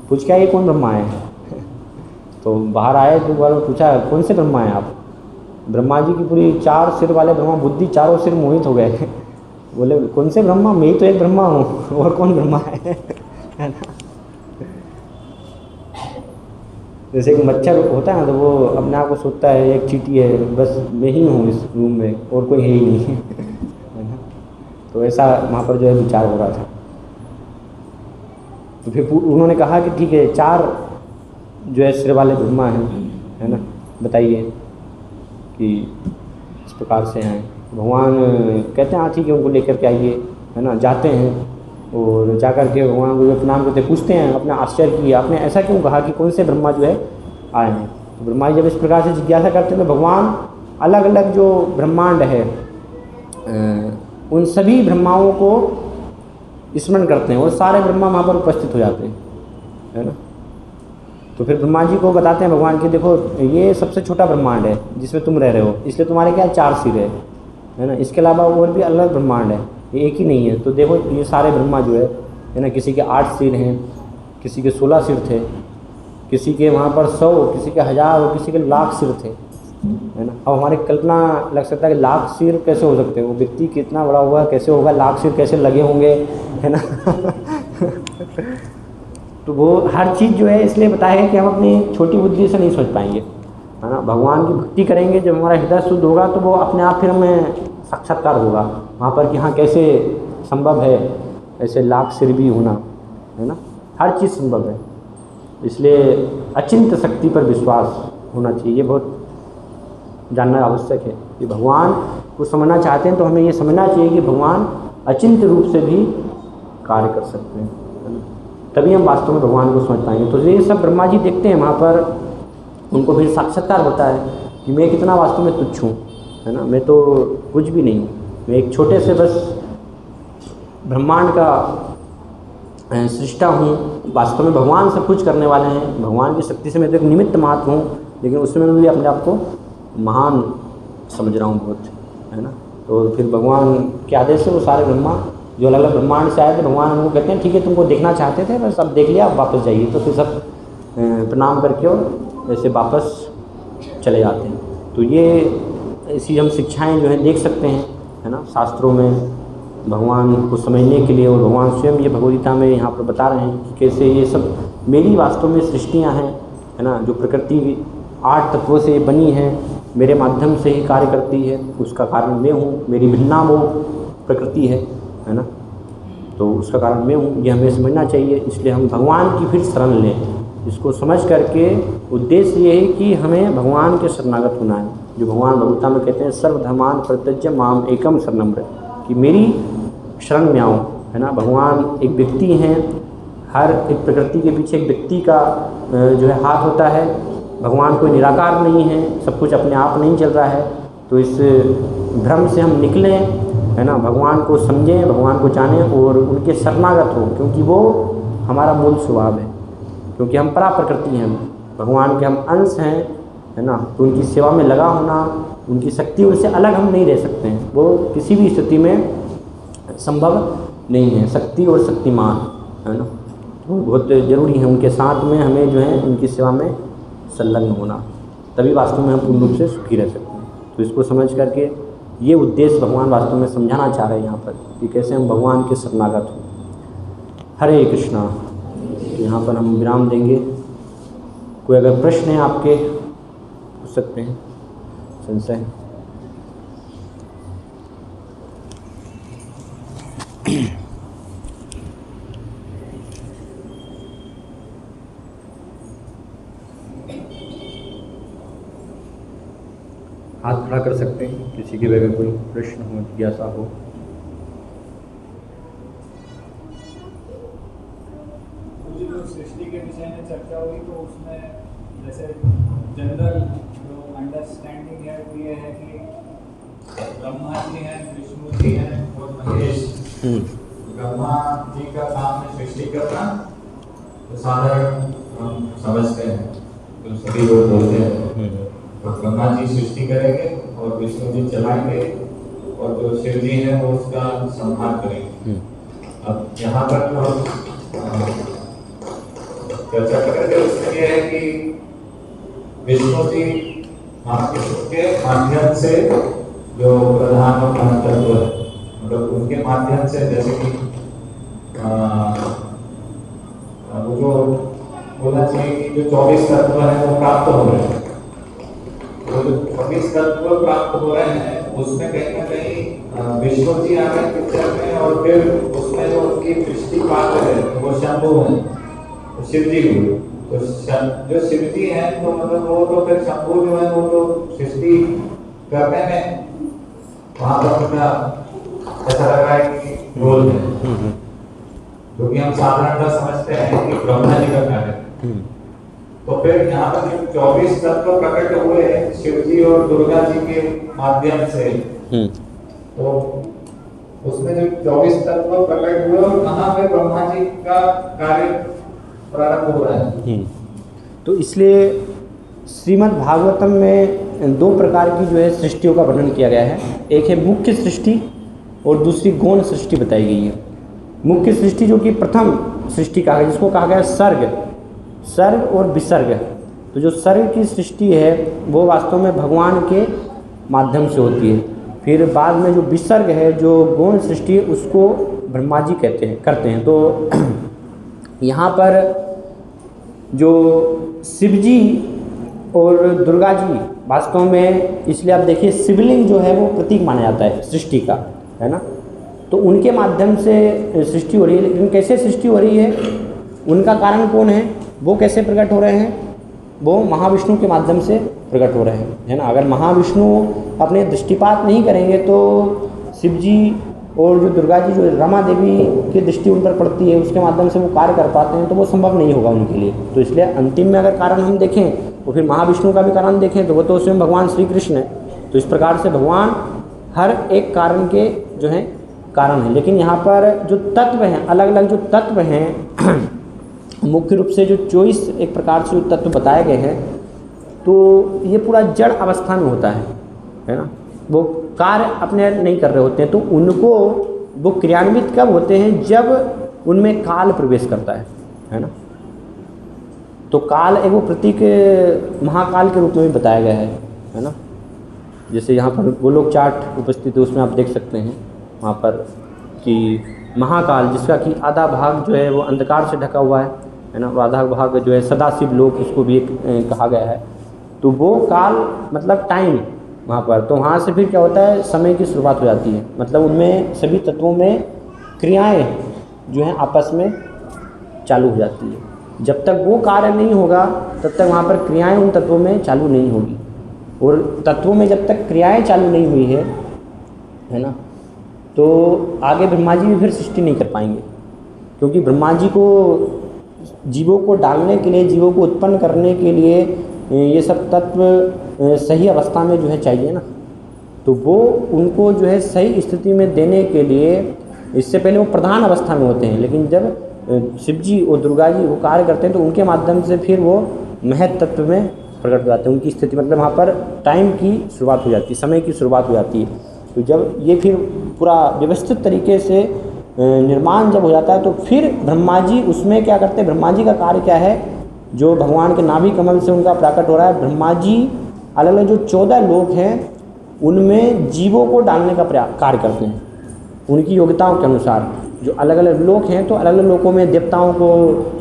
पूछ क्या ये कौन ब्रह्मा है तो बाहर आए तो वालों पूछा कौन से ब्रह्मा हैं आप। ब्रह्मा जी की पूरी 4 सिर वाले ब्रह्मा, बुद्धि चारों सिर मोहित हो गए बोले कौन से ब्रह्मा, मैं ही तो एक ब्रह्मा हूँ और कौन ब्रह्मा है ना। जैसे कि मच्छर होता है ना, तो वो अपने आप को सोचता है एक चींटी है, बस मैं ही हूँ इस रूम में और कोई है ही नहीं है ना। तो ऐसा वहाँ पर जो है विचार हो रहा था। तो फिर उन्होंने कहा कि ठीक है 4 जो है सिर वाले ब्रह्मा हैं, है ना, बताइए कि इस प्रकार से हैं। भगवान कहते हैं हाँ ठीक है, उनको लेकर के आइए, है ना। जाते हैं और जाकर के भगवान को प्रणाम करते पूछते हैं अपना आश्चर्य किया, आपने ऐसा क्यों कहा कि कौन से ब्रह्मा जो है आए हैं। तो ब्रह्मा जी जब इस प्रकार से जिज्ञासा करते हैं, तो भगवान अलग अलग जो ब्रह्मांड है उन सभी ब्रह्माओं को स्मरण करते हैं, वो सारे ब्रह्मा वहाँ पर उपस्थित हो जाते हैं, है ना। तो फिर ब्रह्मा जी को बताते हैं भगवान कि देखो ये सबसे छोटा ब्रह्मांड है जिसमें तुम रह रहे हो, इसलिए तुम्हारे क्या 4 सिर है ना। इसके अलावा और भी अलग ब्रह्मांड है, ये एक ही नहीं है। तो देखो ये सारे ब्रह्मा जो है ना, किसी के 8 सिर हैं, किसी के 16 सिर थे, किसी के वहाँ पर 100, किसी के 1000 और किसी के लाख सिर थे, है ना। अब हमारी कल्पना लग सकता है कि लाख सिर कैसे हो सकते हैं, वो व्यक्ति कितना बड़ा हुआ कैसे होगा, लाख सिर कैसे लगे होंगे, है ना। तो वो हर चीज़ जो है इसलिए बताया है कि हम अपनी छोटी बुद्धि से नहीं सोच पाएंगे, है ना। भगवान की भक्ति करेंगे, जब हमारा हृदय शुद्ध होगा तो वो अपने आप फिर हमें साक्षात्कार होगा वहाँ पर कि हाँ कैसे संभव है ऐसे लाख सिर भी होना, है ना। हर चीज़ संभव है, इसलिए अचिंत्य शक्ति पर विश्वास होना चाहिए। ये बहुत जानना आवश्यक है कि भगवान को समझना चाहते हैं तो हमें ये समझना चाहिए कि भगवान अचिंत्य रूप से भी कार्य कर सकते हैं, है ना। तभी हम वास्तव में भगवान को समझ पाएंगे। तो ये सब ब्रह्मा जी देखते हैं वहाँ पर, उनको फिर साक्षात्कार होता है कि मैं कितना वास्तव में तुच्छ हूँ, है ना। मैं तो कुछ भी नहीं हूँ, मैं एक छोटे से बस ब्रह्मांड का सृष्टा हूँ। वास्तव में भगवान सब कुछ करने वाले हैं, भगवान की शक्ति से मैं तो एक निमित्त मात्र हूँ, लेकिन उसमें मैं भी अपने आप को महान समझ रहा हूँ बहुत, है ना। तो फिर भगवान के आदेश से वो सारे ब्रह्मा जो अलग अलग ब्रह्मांड से आए थे, भगवान उनको कहते हैं ठीक है तुमको देखना चाहते थे बस अब देख लिया, अब वापस जाइए। तो फिर सब प्रणाम करके और ऐसे वापस चले जाते हैं। तो ये ऐसी हम शिक्षाएं जो हैं देख सकते हैं, है ना, शास्त्रों में भगवान को समझने के लिए। और भगवान स्वयं ये भगवद्गीता में यहाँ पर बता रहे हैं कि कैसे ये सब मेरी वास्तव में सृष्टियाँ हैं, है ना। जो प्रकृति 8 तत्वों से बनी है, मेरे माध्यम से ही कार्य करती है, उसका कारण मैं हूँ। मेरी भिन्ना वो प्रकृति है ना। तो उसका कारण मैं हूँ, ये हमें समझना चाहिए। इसलिए हम भगवान की फिर शरण लें। इसको समझ करके उद्देश्य ये है कि हमें भगवान के शरणागत होना है, जो भगवान भगवता में कहते हैं सर्वधर्मान परित्यज्य माम एकम शरणं व्रज, कि मेरी शरण में आओ, है ना। भगवान एक व्यक्ति हैं, हर एक प्रकृति के पीछे एक व्यक्ति का जो है हाथ होता है। भगवान कोई निराकार नहीं है, सब कुछ अपने आप नहीं चल रहा है। तो इस भ्रम से हम निकलें, है ना, भगवान को समझें, भगवान को जानें और उनके शरणागत हों, क्योंकि वो हमारा मूल स्वभाव है, क्योंकि हम परा प्रकृति हैं, भगवान के हम अंश हैं, है ना। तो उनकी सेवा में लगा होना, उनकी शक्ति उनसे अलग हम नहीं रह सकते हैं, वो किसी भी स्थिति में संभव नहीं है। शक्ति और शक्तिमान, है ना, तो बहुत ज़रूरी है उनके साथ में हमें जो है उनकी सेवा में संलग्न होना, तभी वास्तव में हम पूर्ण रूप से सुखी रह सकते हैं। तो इसको समझ करके ये उद्देश्य भगवान वास्तव में समझाना चाह रहे हैं यहाँ पर कि कैसे हम भगवान के शरणागत हों। हरे कृष्णा। यहाँ पर हम विराम देंगे। कोई अगर प्रश्न है आपके पूछ सकते हैं, संशय। हाथ खड़ा कर सकते हैं किसी के अगर कोई प्रश्न हो, जिज्ञासा हो। सृष्टि के विषय में चर्चा हुई तो उसमें जैसे जनरल जो अंडरस्टैंडिंग है वो ये है कि ब्रह्मा जी हैं, विष्णु जी हैं और महेश। ब्रह्मा जी का काम है सृष्टि करना, तो साधारण हम समझते हैं, तो सभी लोग बोलते हैं। तो ब्रह्मा जी सृष्टि करेंगे और विष्णु जी चलाएंगे और जो शिव जी हैं वो उसका संहार करेंगे। अब यहाँ पर जो हम चर्चा करेंगे उसमें यह है कि विष्णु जी के माध्यम से जो प्रधान और महत्व है, मतलब उनके माध्यम से, जैसे कि वो जो बोलना चाहिए कि जो 24 तत्व है वो प्राप्त हो रहे हैं, वो जो 24 तत्व प्राप्त हो रहे हैं उसमें कहीं ना कहीं विष्णु जी आ रहे हैं पिक्चर में, और फिर उसमें जो उनकी सृष्टि पात्र है वो शंभु है, तो शिव जी हुए। तो जो शिव जी हैं तो मतलब वो तो फिर शंभु जो है वो तो सृष्टि करने में वहाँ पर थोड़ा ऐसा लग रहा है कि रोल है, क्योंकि हम साधारणतः समझते हैं कि ब्रह्मा जी का कार्य है। तो फिर यहाँ पर जो 24 तत्व प्रकट हुए शिव जी और दुर्गा जी के माध्यम से, तो उसमें जो 24 तत्व प्रकट हुए और कहाँ पे ब्रह्मा जी का कार्य प्रारंभ हो रहा है। तो इसलिए श्रीमद् भागवतम में दो प्रकार की जो है सृष्टियों का वर्णन किया गया है। एक है मुख्य सृष्टि और दूसरी गौण सृष्टि बताई गई है। मुख्य सृष्टि जो कि प्रथम सृष्टि कहा गया, जिसको कहा गया सर्ग और विसर्ग। तो जो सर्ग की सृष्टि है वो वास्तव में भगवान के माध्यम से होती है। फिर बाद में जो विसर्ग है, जो गौण सृष्टि है, उसको ब्रह्मा जी करते हैं। तो यहाँ पर जो शिव जी और दुर्गा जी वास्तव में, इसलिए आप देखिए शिवलिंग जो है वो प्रतीक माना जाता है सृष्टि का, है ना। तो उनके माध्यम से सृष्टि हो रही है। लेकिन कैसे सृष्टि हो रही है, उनका कारण कौन है, वो कैसे प्रकट हो रहे हैं, वो महाविष्णु के माध्यम से प्रकट हो रहे हैं, है ना। अगर महाविष्णु अपने दृष्टिपात नहीं करेंगे तो शिव जी और जो दुर्गा जी, जो रमा देवी की दृष्टि उन पर पड़ती है, उसके माध्यम से वो कार्य कर पाते हैं, तो वो संभव नहीं होगा उनके लिए। तो इसलिए अंतिम में अगर कारण हम देखें तो फिर महाविष्णु का भी कारण देखें तो वो तो स्वयं भगवान श्री कृष्ण है। तो इस प्रकार से भगवान हर एक कारण के जो हैं कारण है। लेकिन यहाँ पर जो तत्व हैं, अलग अलग जो तत्व हैं मुख्य रूप से जो 24 एक प्रकार से जो तत्व बताए गए हैं, तो ये पूरा जड़ अवस्था में होता है ना। वो कार्य अपने नहीं कर रहे होते हैं, तो उनको वो क्रियान्वित कब होते हैं, जब उनमें काल प्रवेश करता है ना। तो काल एक वो प्रतीक महाकाल के रूप में भी बताया गया है ना। जैसे यहाँ पर गोलोक चार्ट उपस्थित है, उसमें आप देख सकते हैं वहाँ पर कि महाकाल, जिसका कि आधा भाग जो है वो अंधकार से ढका हुआ है ना, आधा भाग जो है सदाशिव लोक उसको भी एक कहा गया है। तो वो काल मतलब टाइम वहाँ पर, तो वहाँ से फिर क्या होता है, समय की शुरुआत हो जाती है। मतलब उनमें सभी तत्वों में क्रियाएं जो हैं आपस में चालू हो जाती है। जब तक वो कार्य नहीं होगा तब तक वहाँ पर क्रियाएं उन तत्वों में चालू नहीं होगी। और तत्वों में जब तक क्रियाएं चालू नहीं हुई है ना, तो आगे ब्रह्मा जी भी फिर सृष्टि नहीं कर पाएंगे। क्योंकि ब्रह्मा जी को जीवों को डालने के लिए, जीवों को उत्पन्न करने के लिए ये सब तत्व सही अवस्था में जो है चाहिए ना। तो वो उनको जो है सही स्थिति में देने के लिए, इससे पहले वो प्रधान अवस्था में होते हैं, लेकिन जब शिव जी और दुर्गा जी वो कार्य करते हैं तो उनके माध्यम से फिर वो महत तत्व में प्रकट हो जाते हैं। उनकी स्थिति मतलब वहाँ पर टाइम की शुरुआत हो जाती है, समय की शुरुआत हो जाती है। तो जब ये फिर पूरा व्यवस्थित तरीके से निर्माण जब हो जाता है तो फिर ब्रह्मा जी उसमें क्या करते हैं, ब्रह्मा जी का कार्य क्या है, जो भगवान के नाभि कमल से उनका प्रकट हो रहा है। ब्रह्मा जी अलग अलग जो 14 लोक हैं उनमें जीवों को डालने का कार्य करते हैं उनकी योग्यताओं के अनुसार। जो अलग अलग लोक हैं तो अलग अलग लोकों में देवताओं को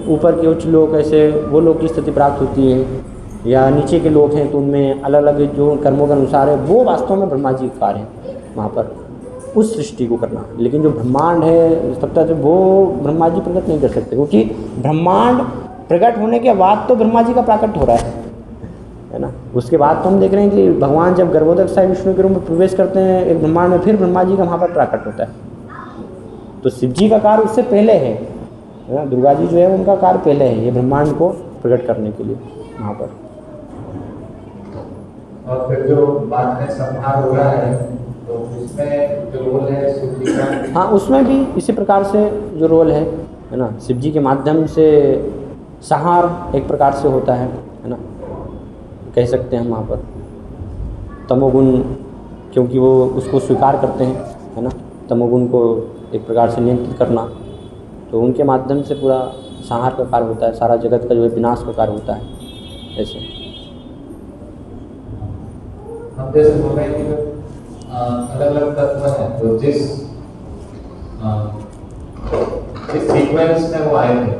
ऊपर के उच्च लोक, ऐसे वो लोक की स्थिति प्राप्त होती है, या नीचे के लोक हैं तो उनमें अलग अलग जो कर्मों के अनुसार है, वो वास्तव में ब्रह्मा जी का कार्य है वहाँ पर उस सृष्टि को करना। लेकिन जो ब्रह्मांड है तब तक वो ब्रह्मा जी प्रकट नहीं कर सकते, क्योंकि ब्रह्मांड प्रकट होने के बाद तो ब्रह्मा जी का प्रकट हो रहा है ना। उसके बाद तो हम देख रहे हैं कि भगवान जब गर्भोदक साई विष्णु के रूप में प्रवेश करते हैं एक ब्रह्मांड में, फिर ब्रह्मा जी का वहाँ पर प्रकट होता है। तो शिव जी का कार्य उससे पहले है ना, दुर्गा जी जो है उनका कार्य पहले है ये ब्रह्मांड को प्रकट करने के लिए वहाँ पर। और फिर जो बाद में संहार हो रहा है तो उसमें जो रोल है शिव जी का, हाँ उसमें भी इसी प्रकार से जो रोल है ना, शिव जी के माध्यम से संहार एक प्रकार से होता है ना, कह सकते हैं हम वहाँ पर। तमोगुण क्योंकि वो उसको स्वीकार करते हैं है ना, तमोगुण को एक प्रकार से नियंत्रित करना, तो उनके माध्यम से पूरा संहार का कार्य होता है, सारा जगत का जो है विनाश का कार्य होता है। ऐसे हम जैसे बोल रहे हैं कि अलग अलग तत्व हैं तो जिस सीक्वेंस में वो आए थे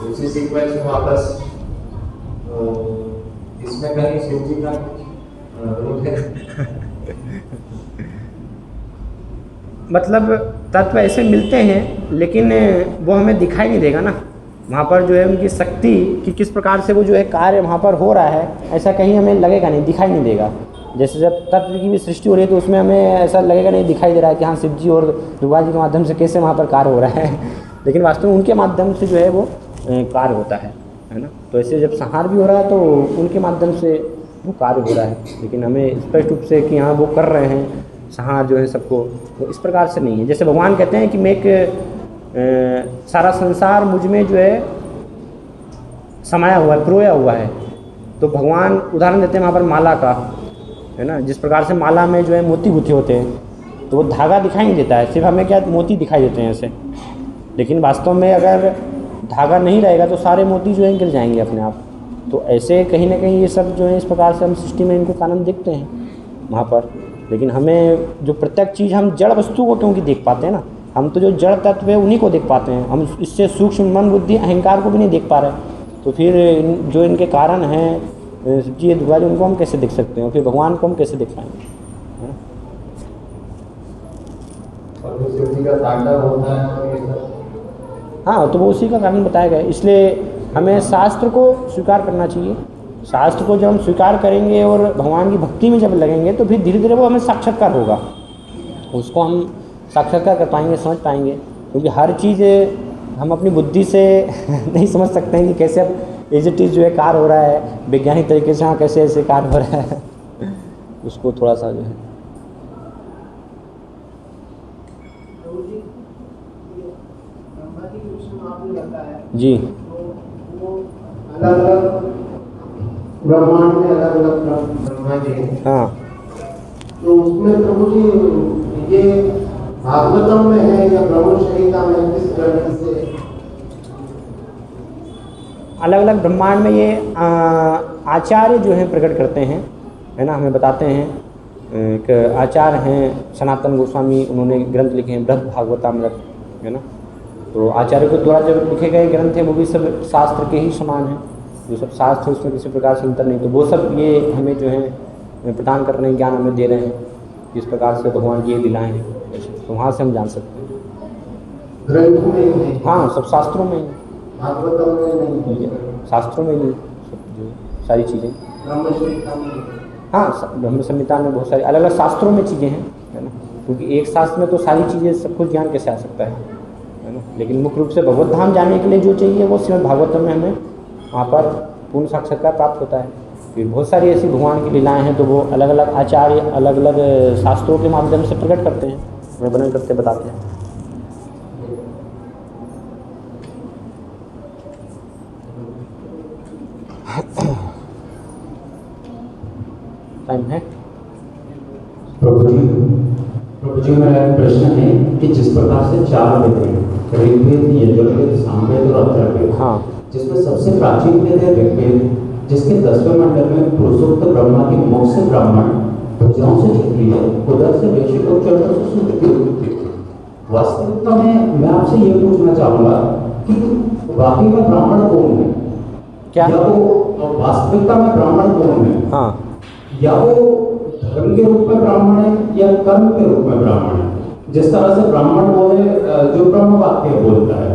उसी सीक्वेंस में वापस इसमें कहीं शिव जी का रोल है। मतलब तत्व ऐसे मिलते हैं लेकिन वो हमें दिखाई नहीं देगा ना। वहाँ पर जो है उनकी शक्ति कि किस प्रकार से वो जो है कार्य वहाँ पर हो रहा है, ऐसा कहीं हमें लगेगा नहीं, दिखाई नहीं देगा। जैसे जब तत्व की भी सृष्टि हो रही है तो उसमें हमें ऐसा लगेगा नहीं, दिखाई दे रहा है कि हाँ शिव जी और दुर्गा जी के माध्यम से कैसे वहाँ पर कार्य हो रहा है, लेकिन वास्तव में उनके माध्यम से जो है वो कार्य होता है ना। तो ऐसे जब संहार भी हो रहा है तो उनके माध्यम से वो कार्य हो रहा है, लेकिन हमें स्पष्ट रूप से कि हाँ वो कर रहे हैं संहार जो है सबको, तो इस प्रकार से नहीं है। जैसे भगवान कहते हैं कि मैं एक सारा संसार मुझ में जो है समाया हुआ है, पिरोया हुआ है। तो भगवान उदाहरण देते हैं वहाँ पर माला का, है ना, जिस प्रकार से माला में जो है मोती गुथे होते हैं, तो वो धागा दिखाई नहीं देता है, सिर्फ हमें क्या मोती दिखाई देते हैं ऐसे, लेकिन वास्तव में अगर धागा नहीं रहेगा तो सारे मोती जो है गिर जाएंगे अपने आप। तो ऐसे कहीं ना कहीं ये सब जो है इस प्रकार से हम सृष्टि में इनको कारण देखते हैं वहाँ पर। लेकिन हमें जो प्रत्यक्ष चीज़, हम जड़ वस्तु को क्योंकि देख पाते हैं ना, हम तो जो जड़ तत्व है उन्हीं को देख पाते हैं, हम इससे सूक्ष्म मन बुद्धि अहंकार को भी नहीं देख पा रहे। तो फिर जो इनके कारण हैं जी दुर्गा जी, उनको हम कैसे देख सकते हैं, फिर भगवान को हम कैसे देख पाएंगे, है ना। हाँ, तो वो उसी का कारण बताया गया। इसलिए हमें शास्त्र को स्वीकार करना चाहिए। शास्त्र को जब हम स्वीकार करेंगे और भगवान की भक्ति में जब लगेंगे तो फिर धीरे धीरे वो हमें साक्षात्कार होगा, उसको हम साक्षात्कार कर पाएंगे, समझ पाएंगे। क्योंकि हर चीज़ हम अपनी बुद्धि से नहीं समझ सकते हैं कि कैसे अब एज इट इज़ जो है कार्य हो रहा है, वैज्ञानिक तरीके से हाँ कैसे ऐसे कार्य हो रहा है उसको थोड़ा सा जो है जी अलग अलग ब्रह्मांड में अलग अलग ब्रह्मा जी हैं। हाँ, तो उसमें प्रभु जी ये भागवतम में है या ब्रह्म संहिता में, किस ग्रंथ से? अलग अलग ब्रह्मांड में ये आचार्य जो हैं प्रकट करते हैं, है ना, हमें बताते हैं। एक आचार्य हैं सनातन गोस्वामी, उन्होंने ग्रंथ लिखे हैं बृहद भागवतामृत, है ना। तो आचार्य के द्वारा जब लिखे गए ग्रंथ हैं वो भी सब शास्त्र के ही समान हैं, जो सब शास्त्र उसमें किसी प्रकार से अंतर नहीं। तो वो सब ये हमें जो है प्रदान कर रहे हैं, ज्ञान हमें दे रहे हैं, किस प्रकार से भगवान की ये लीलाएँ हैं, तो वहाँ से हम जान सकते हैं। ग्रंथ में ही नहीं, हाँ, सब शास्त्रों में ही, भागवतम में नहीं, शास्त्रों में ही सब जो सारी चीज़ें। ब्रह्म संहिता में। हाँ, ब्रह्म संहिता में बहुत सारी अलग अलग शास्त्रों में चीज़ें हैं, है ना। क्योंकि एक शास्त्र में तो सारी चीज़ें सब कुछ ज्ञान कैसे आ सकता है ना। लेकिन मुख्य रूप से भगवत धाम जाने के लिए जो चाहिए वो श्रीमद् भागवतम में हमें वहाँ पर पूर्ण साक्षात्कार प्राप्त होता है। फिर बहुत सारी ऐसी भगवान की लीलाएँ हैं तो वो अलग अलग आचार्य अलग अलग शास्त्रों के माध्यम से प्रकट करते हैं, हमें वर्णन करते बताते हैं। टाइम है? प्रभु जी मेरा एक प्रश्न है कि जिस प्रकार से 4 वेद हैं, ऋग्वेद, यजुर्वेद, सामवेद और अथर्ववेद, हाँ, जिसमें सबसे प्राचीन वेद है ऋग्वेद, जिसके 10वें मंडल में पुरुषोक्त ब्रह्मा के मुख से ब्राह्मण, भुजाओं से क्षत्रिय, उदर से वैश्य और चरणों से शूद्र। वास्तविकता में मैं आपसे ये पूछना चाहूँगा कि वाकई में ब्राह्मण कौन है? क्या? या वो वास्तविकता में ब्राह्मण कौन है? हाँ, या वो धर्म के रूप में ब्राह्मण है या कर्म के रूप में ब्राह्मण है? जिस तरह से ब्राह्मण वो है जो ब्रह्म वाक्य बोलता है,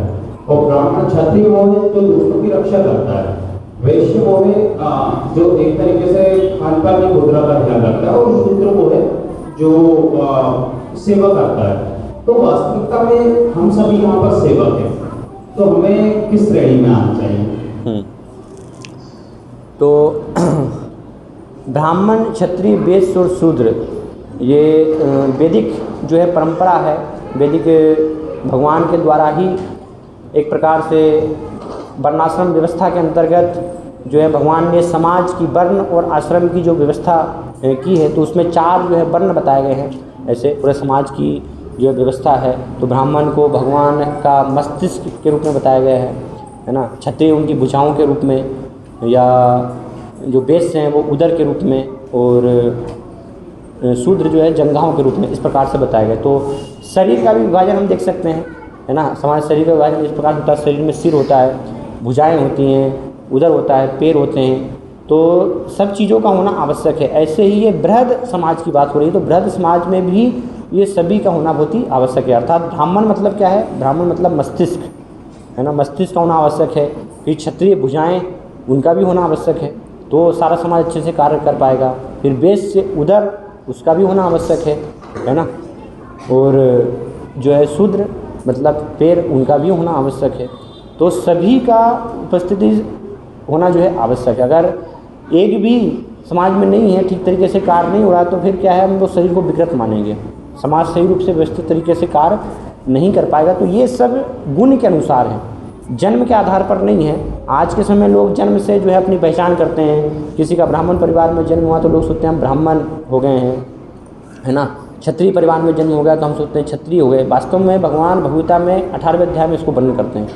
और ब्राह्मण क्षत्रिय वो है जो दूसरों की रक्षा करता है, वैश्य वो है जो एक तरीके से खान पान की मुद्रा का ध्यान रखता है, और शूद्र वो है जो सेवा करता है। तो वास्तविकता में हम सभी यहाँ पर सेवक हैं, तो हमें किस श्रेणी में आना चाहिए? तो ब्राह्मण, क्षत्रिय, वैश्य और शूद्र ये वैदिक जो है परंपरा है, वैदिक भगवान के द्वारा ही एक प्रकार से वर्णाश्रम व्यवस्था के अंतर्गत जो है भगवान ने समाज की वर्ण और आश्रम की जो व्यवस्था की है, तो उसमें 4 जो है वर्ण बताए गए हैं। ऐसे पूरे समाज की जो व्यवस्था है, तो ब्राह्मण को भगवान का मस्तिष्क के रूप में बताया गया है ना, क्षत्रिय उनकी भुजाओं के रूप में, या जो वैश्य हैं वो उदर के रूप में, और शूद्र जो है जंघाओं के रूप में, इस प्रकार से बताया गया। तो शरीर का भी विभाजन हम देख सकते हैं, है ना। समाज शरीर का विभाजन इस प्रकार होता है, शरीर में सिर होता है, भुजाएं होती हैं, उदर होता है, पैर होते हैं, तो सब चीज़ों का होना आवश्यक है। ऐसे ही ये बृहद समाज की बात हो रही है, तो बृहद समाज में भी ये सभी का होना बहुत ही आवश्यक है। अर्थात ब्राह्मण मतलब क्या है? ब्राह्मण मतलब मस्तिष्क, है ना, मस्तिष्क का होना आवश्यक है। फिर क्षत्रिय भुजाएं, उनका भी होना आवश्यक है, तो सारा समाज अच्छे से कार्य कर पाएगा। फिर वैश्य उदर, उसका भी होना आवश्यक है ना। और जो है शूद्र मतलब पैर, उनका भी होना आवश्यक है। तो सभी का उपस्थिति होना जो है आवश्यक है। अगर एक भी समाज में नहीं है, ठीक तरीके से कार्य नहीं हो रहा, तो फिर क्या है, हम वो शरीर को विकृत मानेंगे, समाज सही रूप से व्यवस्थित तरीके से कार्य नहीं कर पाएगा। तो ये सब गुण के अनुसार है, जन्म के आधार पर नहीं है। आज के समय लोग जन्म से जो है अपनी पहचान करते हैं। किसी का ब्राह्मण परिवार में जन्म हुआ तो लोग सोचते हैं हम ब्राह्मण हो गए हैं, है ना। क्षत्रिय परिवार में जन्म हो गया तो हम सोचते हैं क्षत्रिय हो गए। वास्तव में भगवान भगवता में 18वें अध्याय में इसको वर्णन करते हैं।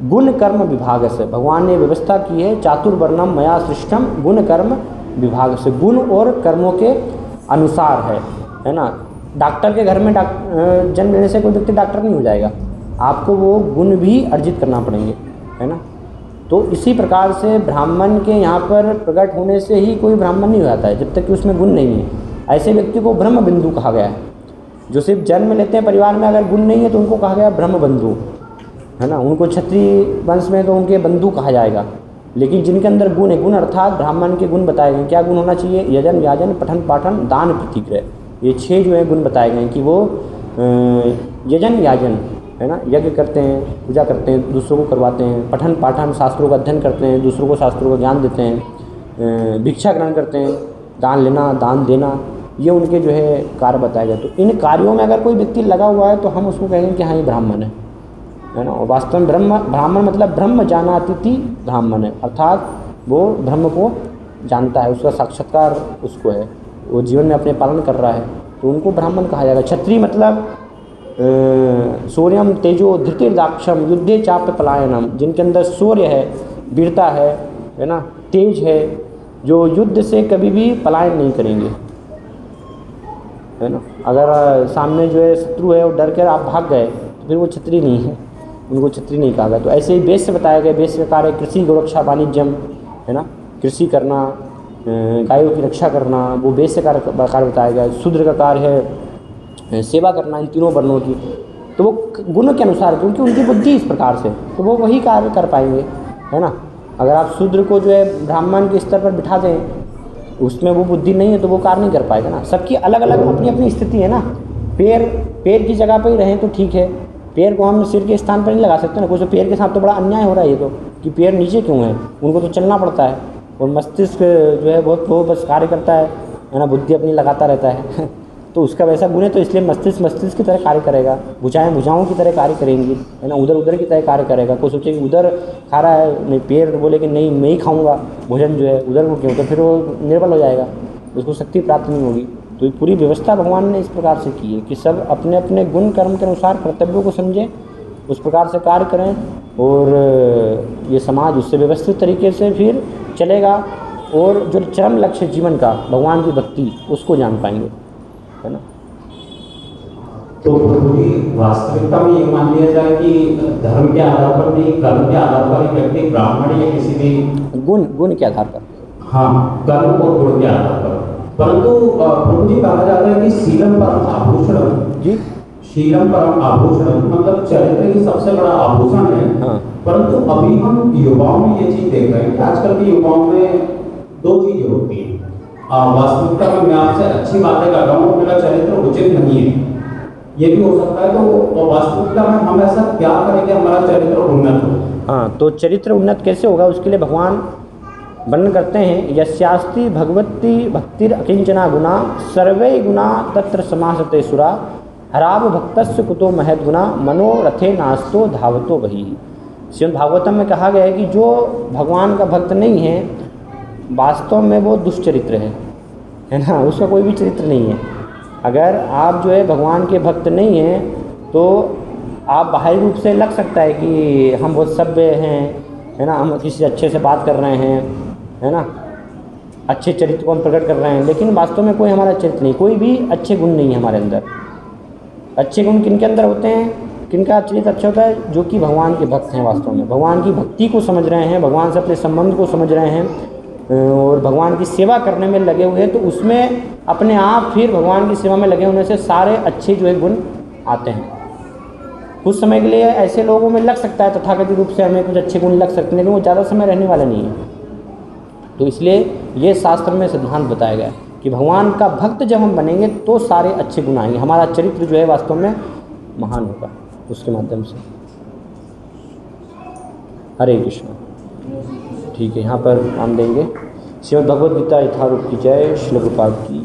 गुण कर्म विभाग से भगवान ने व्यवस्था की है, चातुर्वर्णम मया सृष्टम गुण कर्म विभाग से, गुण और कर्मों के अनुसार है ना। डॉक्टर के घर में जन्म लेने से कोई व्यक्ति डॉक्टर नहीं हो जाएगा, आपको वो गुण भी अर्जित करना पड़ेंगे, है ना। तो इसी प्रकार से ब्राह्मण के यहाँ पर प्रकट होने से ही कोई ब्राह्मण नहीं हो जाता है जब तक कि उसमें गुण नहीं है। ऐसे व्यक्ति को ब्रह्म बिंदु कहा गया है। जो सिर्फ जन्म लेते हैं परिवार में, अगर गुण नहीं है तो उनको कहा गया ब्रह्म बंधु, है ना। उनको क्षत्रिय वंश में तो उनके बंधु कहा जाएगा। लेकिन जिनके अंदर गुण है, गुण अर्थात ब्राह्मण के गुण बताए गए। क्या गुण होना चाहिए? यजन व्याजन पठन पाठन दान प्रतिग्रह, ये 6 जो है गुण बताए गए हैं कि वो यजन याजन, है ना, यज्ञ करते हैं, पूजा करते हैं, दूसरों को करवाते हैं, पठन पाठन शास्त्रों का अध्ययन करते हैं, दूसरों को शास्त्रों का ज्ञान देते हैं, भिक्षा ग्रहण करते हैं, दान लेना दान देना, ये उनके जो है कार्य बताए गए। तो इन कार्यों में अगर कोई व्यक्ति लगा हुआ है तो हम उसको कहेंगे कि हाँ ये ब्राह्मण है ना। और वास्तव में ब्राह्मण मतलब ब्रह्म जानातिथि ब्राह्मण है, अर्थात वो ब्रह्म को जानता है, उसका साक्षात्कार उसको है, वो जीवन में अपने पालन कर रहा है, तो उनको ब्राह्मण कहा जाएगा। क्षत्रिय मतलब शौर्यम तेजो धृतिर्दाक्षम युद्धे चाप्य पलायनम, जिनके अंदर शौर्य है, वीरता है ना, तेज है, जो युद्ध से कभी भी पलायन नहीं करेंगे, है ना। अगर सामने जो है शत्रु है और डर कर आप भाग गए तो फिर वो क्षत्रिय नहीं है, उनको क्षत्रिय नहीं कहा गया। तो ऐसे ही वेश्य बताया गया, वेश्य का कार्य कृषि गौरक्षा वाणिज्यम, है ना, कृषि करना, गायों की रक्षा करना, वो वेश्य का कार्य बताया गया। शूद्र का कार्य है सेवा करना इन तीनों वर्णों की। तो वो गुण के अनुसार, क्योंकि उनकी बुद्धि इस प्रकार से, तो वो वही कार्य कर पाएंगे, है ना। अगर आप शूद्र को जो है ब्राह्मण के स्तर पर बिठा दें, उसमें वो बुद्धि नहीं है तो वो कार्य नहीं कर पाएगा ना। सबकी अलग अलग अपनी अपनी स्थिति है ना। पैर की जगह पर ही रहें तो ठीक है, पैर को हम सिर के स्थान पर नहीं लगा सकते ना। कुछ पैर के साथ तो बड़ा अन्याय हो रहा है ये तो, कि पैर नीचे क्यों है, उनको तो चलना पड़ता है। और मस्तिष्क जो है बहुत वो बस कार्य करता है ना, बुद्धि अपनी लगाता रहता है तो उसका वैसा गुण है, तो इसलिए मस्तिष्क की तरह कार्य करेगा, भुजाओं की तरह कार्य करेंगी, है ना, उधर की तरह कार्य करेगा। कोई सोचे कि उधर खा रहा है, नहीं पैर बोले कि नहीं मैं ही खाऊंगा भोजन जो है उधर को क्यों, तो फिर वो निर्बल हो जाएगा, उसको शक्ति प्राप्त नहीं होगी। तो ये पूरी व्यवस्था भगवान ने इस प्रकार से की है कि सब अपने अपने गुण कर्म के अनुसार कर्तव्यों को समझें, उस प्रकार से कार्य करें, और ये समाज उससे व्यवस्थित तरीके से फिर चलेगा, और जो चरम लक्ष्य जीवन का भगवान की भक्ति, उसको जान पाएंगे, है ना। तो प्रभु जी वास्तविकता में ये मान लिया जाए कि धर्म के आधार पर नहीं, कर्म के आधार पर एक व्यक्ति ब्राह्मण या किसी भी गुण के आधार पर, हाँ, कर्म और गुण के आधार पर। परंतु प्रभु जी कहा जाता है कि शीलम परम आभूषण, जी शीलम परम आभूषण मतलब चरित्र की सबसे बड़ा आभूषण है। हाँ। परंतु अभी हम युवाओं में ये चीज देख रहे हैं कि आजकल के युवाओं में 2 चीजें होती हैं। वास्तविकता में मैं आपसे अच्छी बातें कर रहा हूँ, मेरा चरित्र उचित नहीं है, ये भी हो सकता है। तो वास्तविकता में हम ऐसा क्या करें कि हमारा चरित्र उन्नत हो? हाँ, तो चरित्र उन्नत कैसे होगा, उसके लिए भगवान वर्णन करते हैं, यस्यास्ति भगवती भक्तिर अकिंचना गुना सर्वे गुना तत्र समासते सुरा हराव भक्तस्य कुतो महद गुना मनोरथे नास्तो धावतो वही। श्रीमद् भागवतम में कहा गया है कि जो भगवान का भक्त नहीं है वास्तव में वो दुष्चरित्र है ना, उसका कोई भी चरित्र नहीं है। अगर आप जो है भगवान के भक्त नहीं हैं तो आप बाहरी रूप से लग सकता है कि हम बहुत सभ्य हैं, है ना, हम किसी अच्छे से बात कर रहे हैं, है ना, अच्छे चरित्र को हम प्रकट कर रहे हैं, लेकिन वास्तव में कोई हमारा चरित्र नहीं, कोई भी अच्छे गुण नहीं है हमारे अंदर। अच्छे गुण किनके अंदर होते हैं, किनका चरित्र अच्छा होता है? जो कि भगवान के भक्त हैं, वास्तव में भगवान की भक्ति को समझ रहे हैं, भगवान से अपने संबंध को समझ रहे हैं और भगवान की सेवा करने में लगे हुए हैं। तो उसमें अपने आप फिर भगवान की सेवा में लगे होने से सारे अच्छे जो है गुण आते हैं। कुछ समय के लिए ऐसे लोगों में लग सकता है तथाकथित रूप से हमें कुछ अच्छे गुण लग सकते हैं, लेकिन वो ज़्यादा समय रहने वाले नहीं है। तो इसलिए ये शास्त्र में सिद्धांत बताया गया है कि भगवान का भक्त जब हम बनेंगे तो सारे अच्छे गुण आएंगे, हमारा चरित्र जो है वास्तव में महान होगा उसके माध्यम से। हरे कृष्ण। ठीक है, यहाँ पर हम देंगे। श्रीमद् भगवद गीता यथारूप की जय। श्रील प्रभुपाद की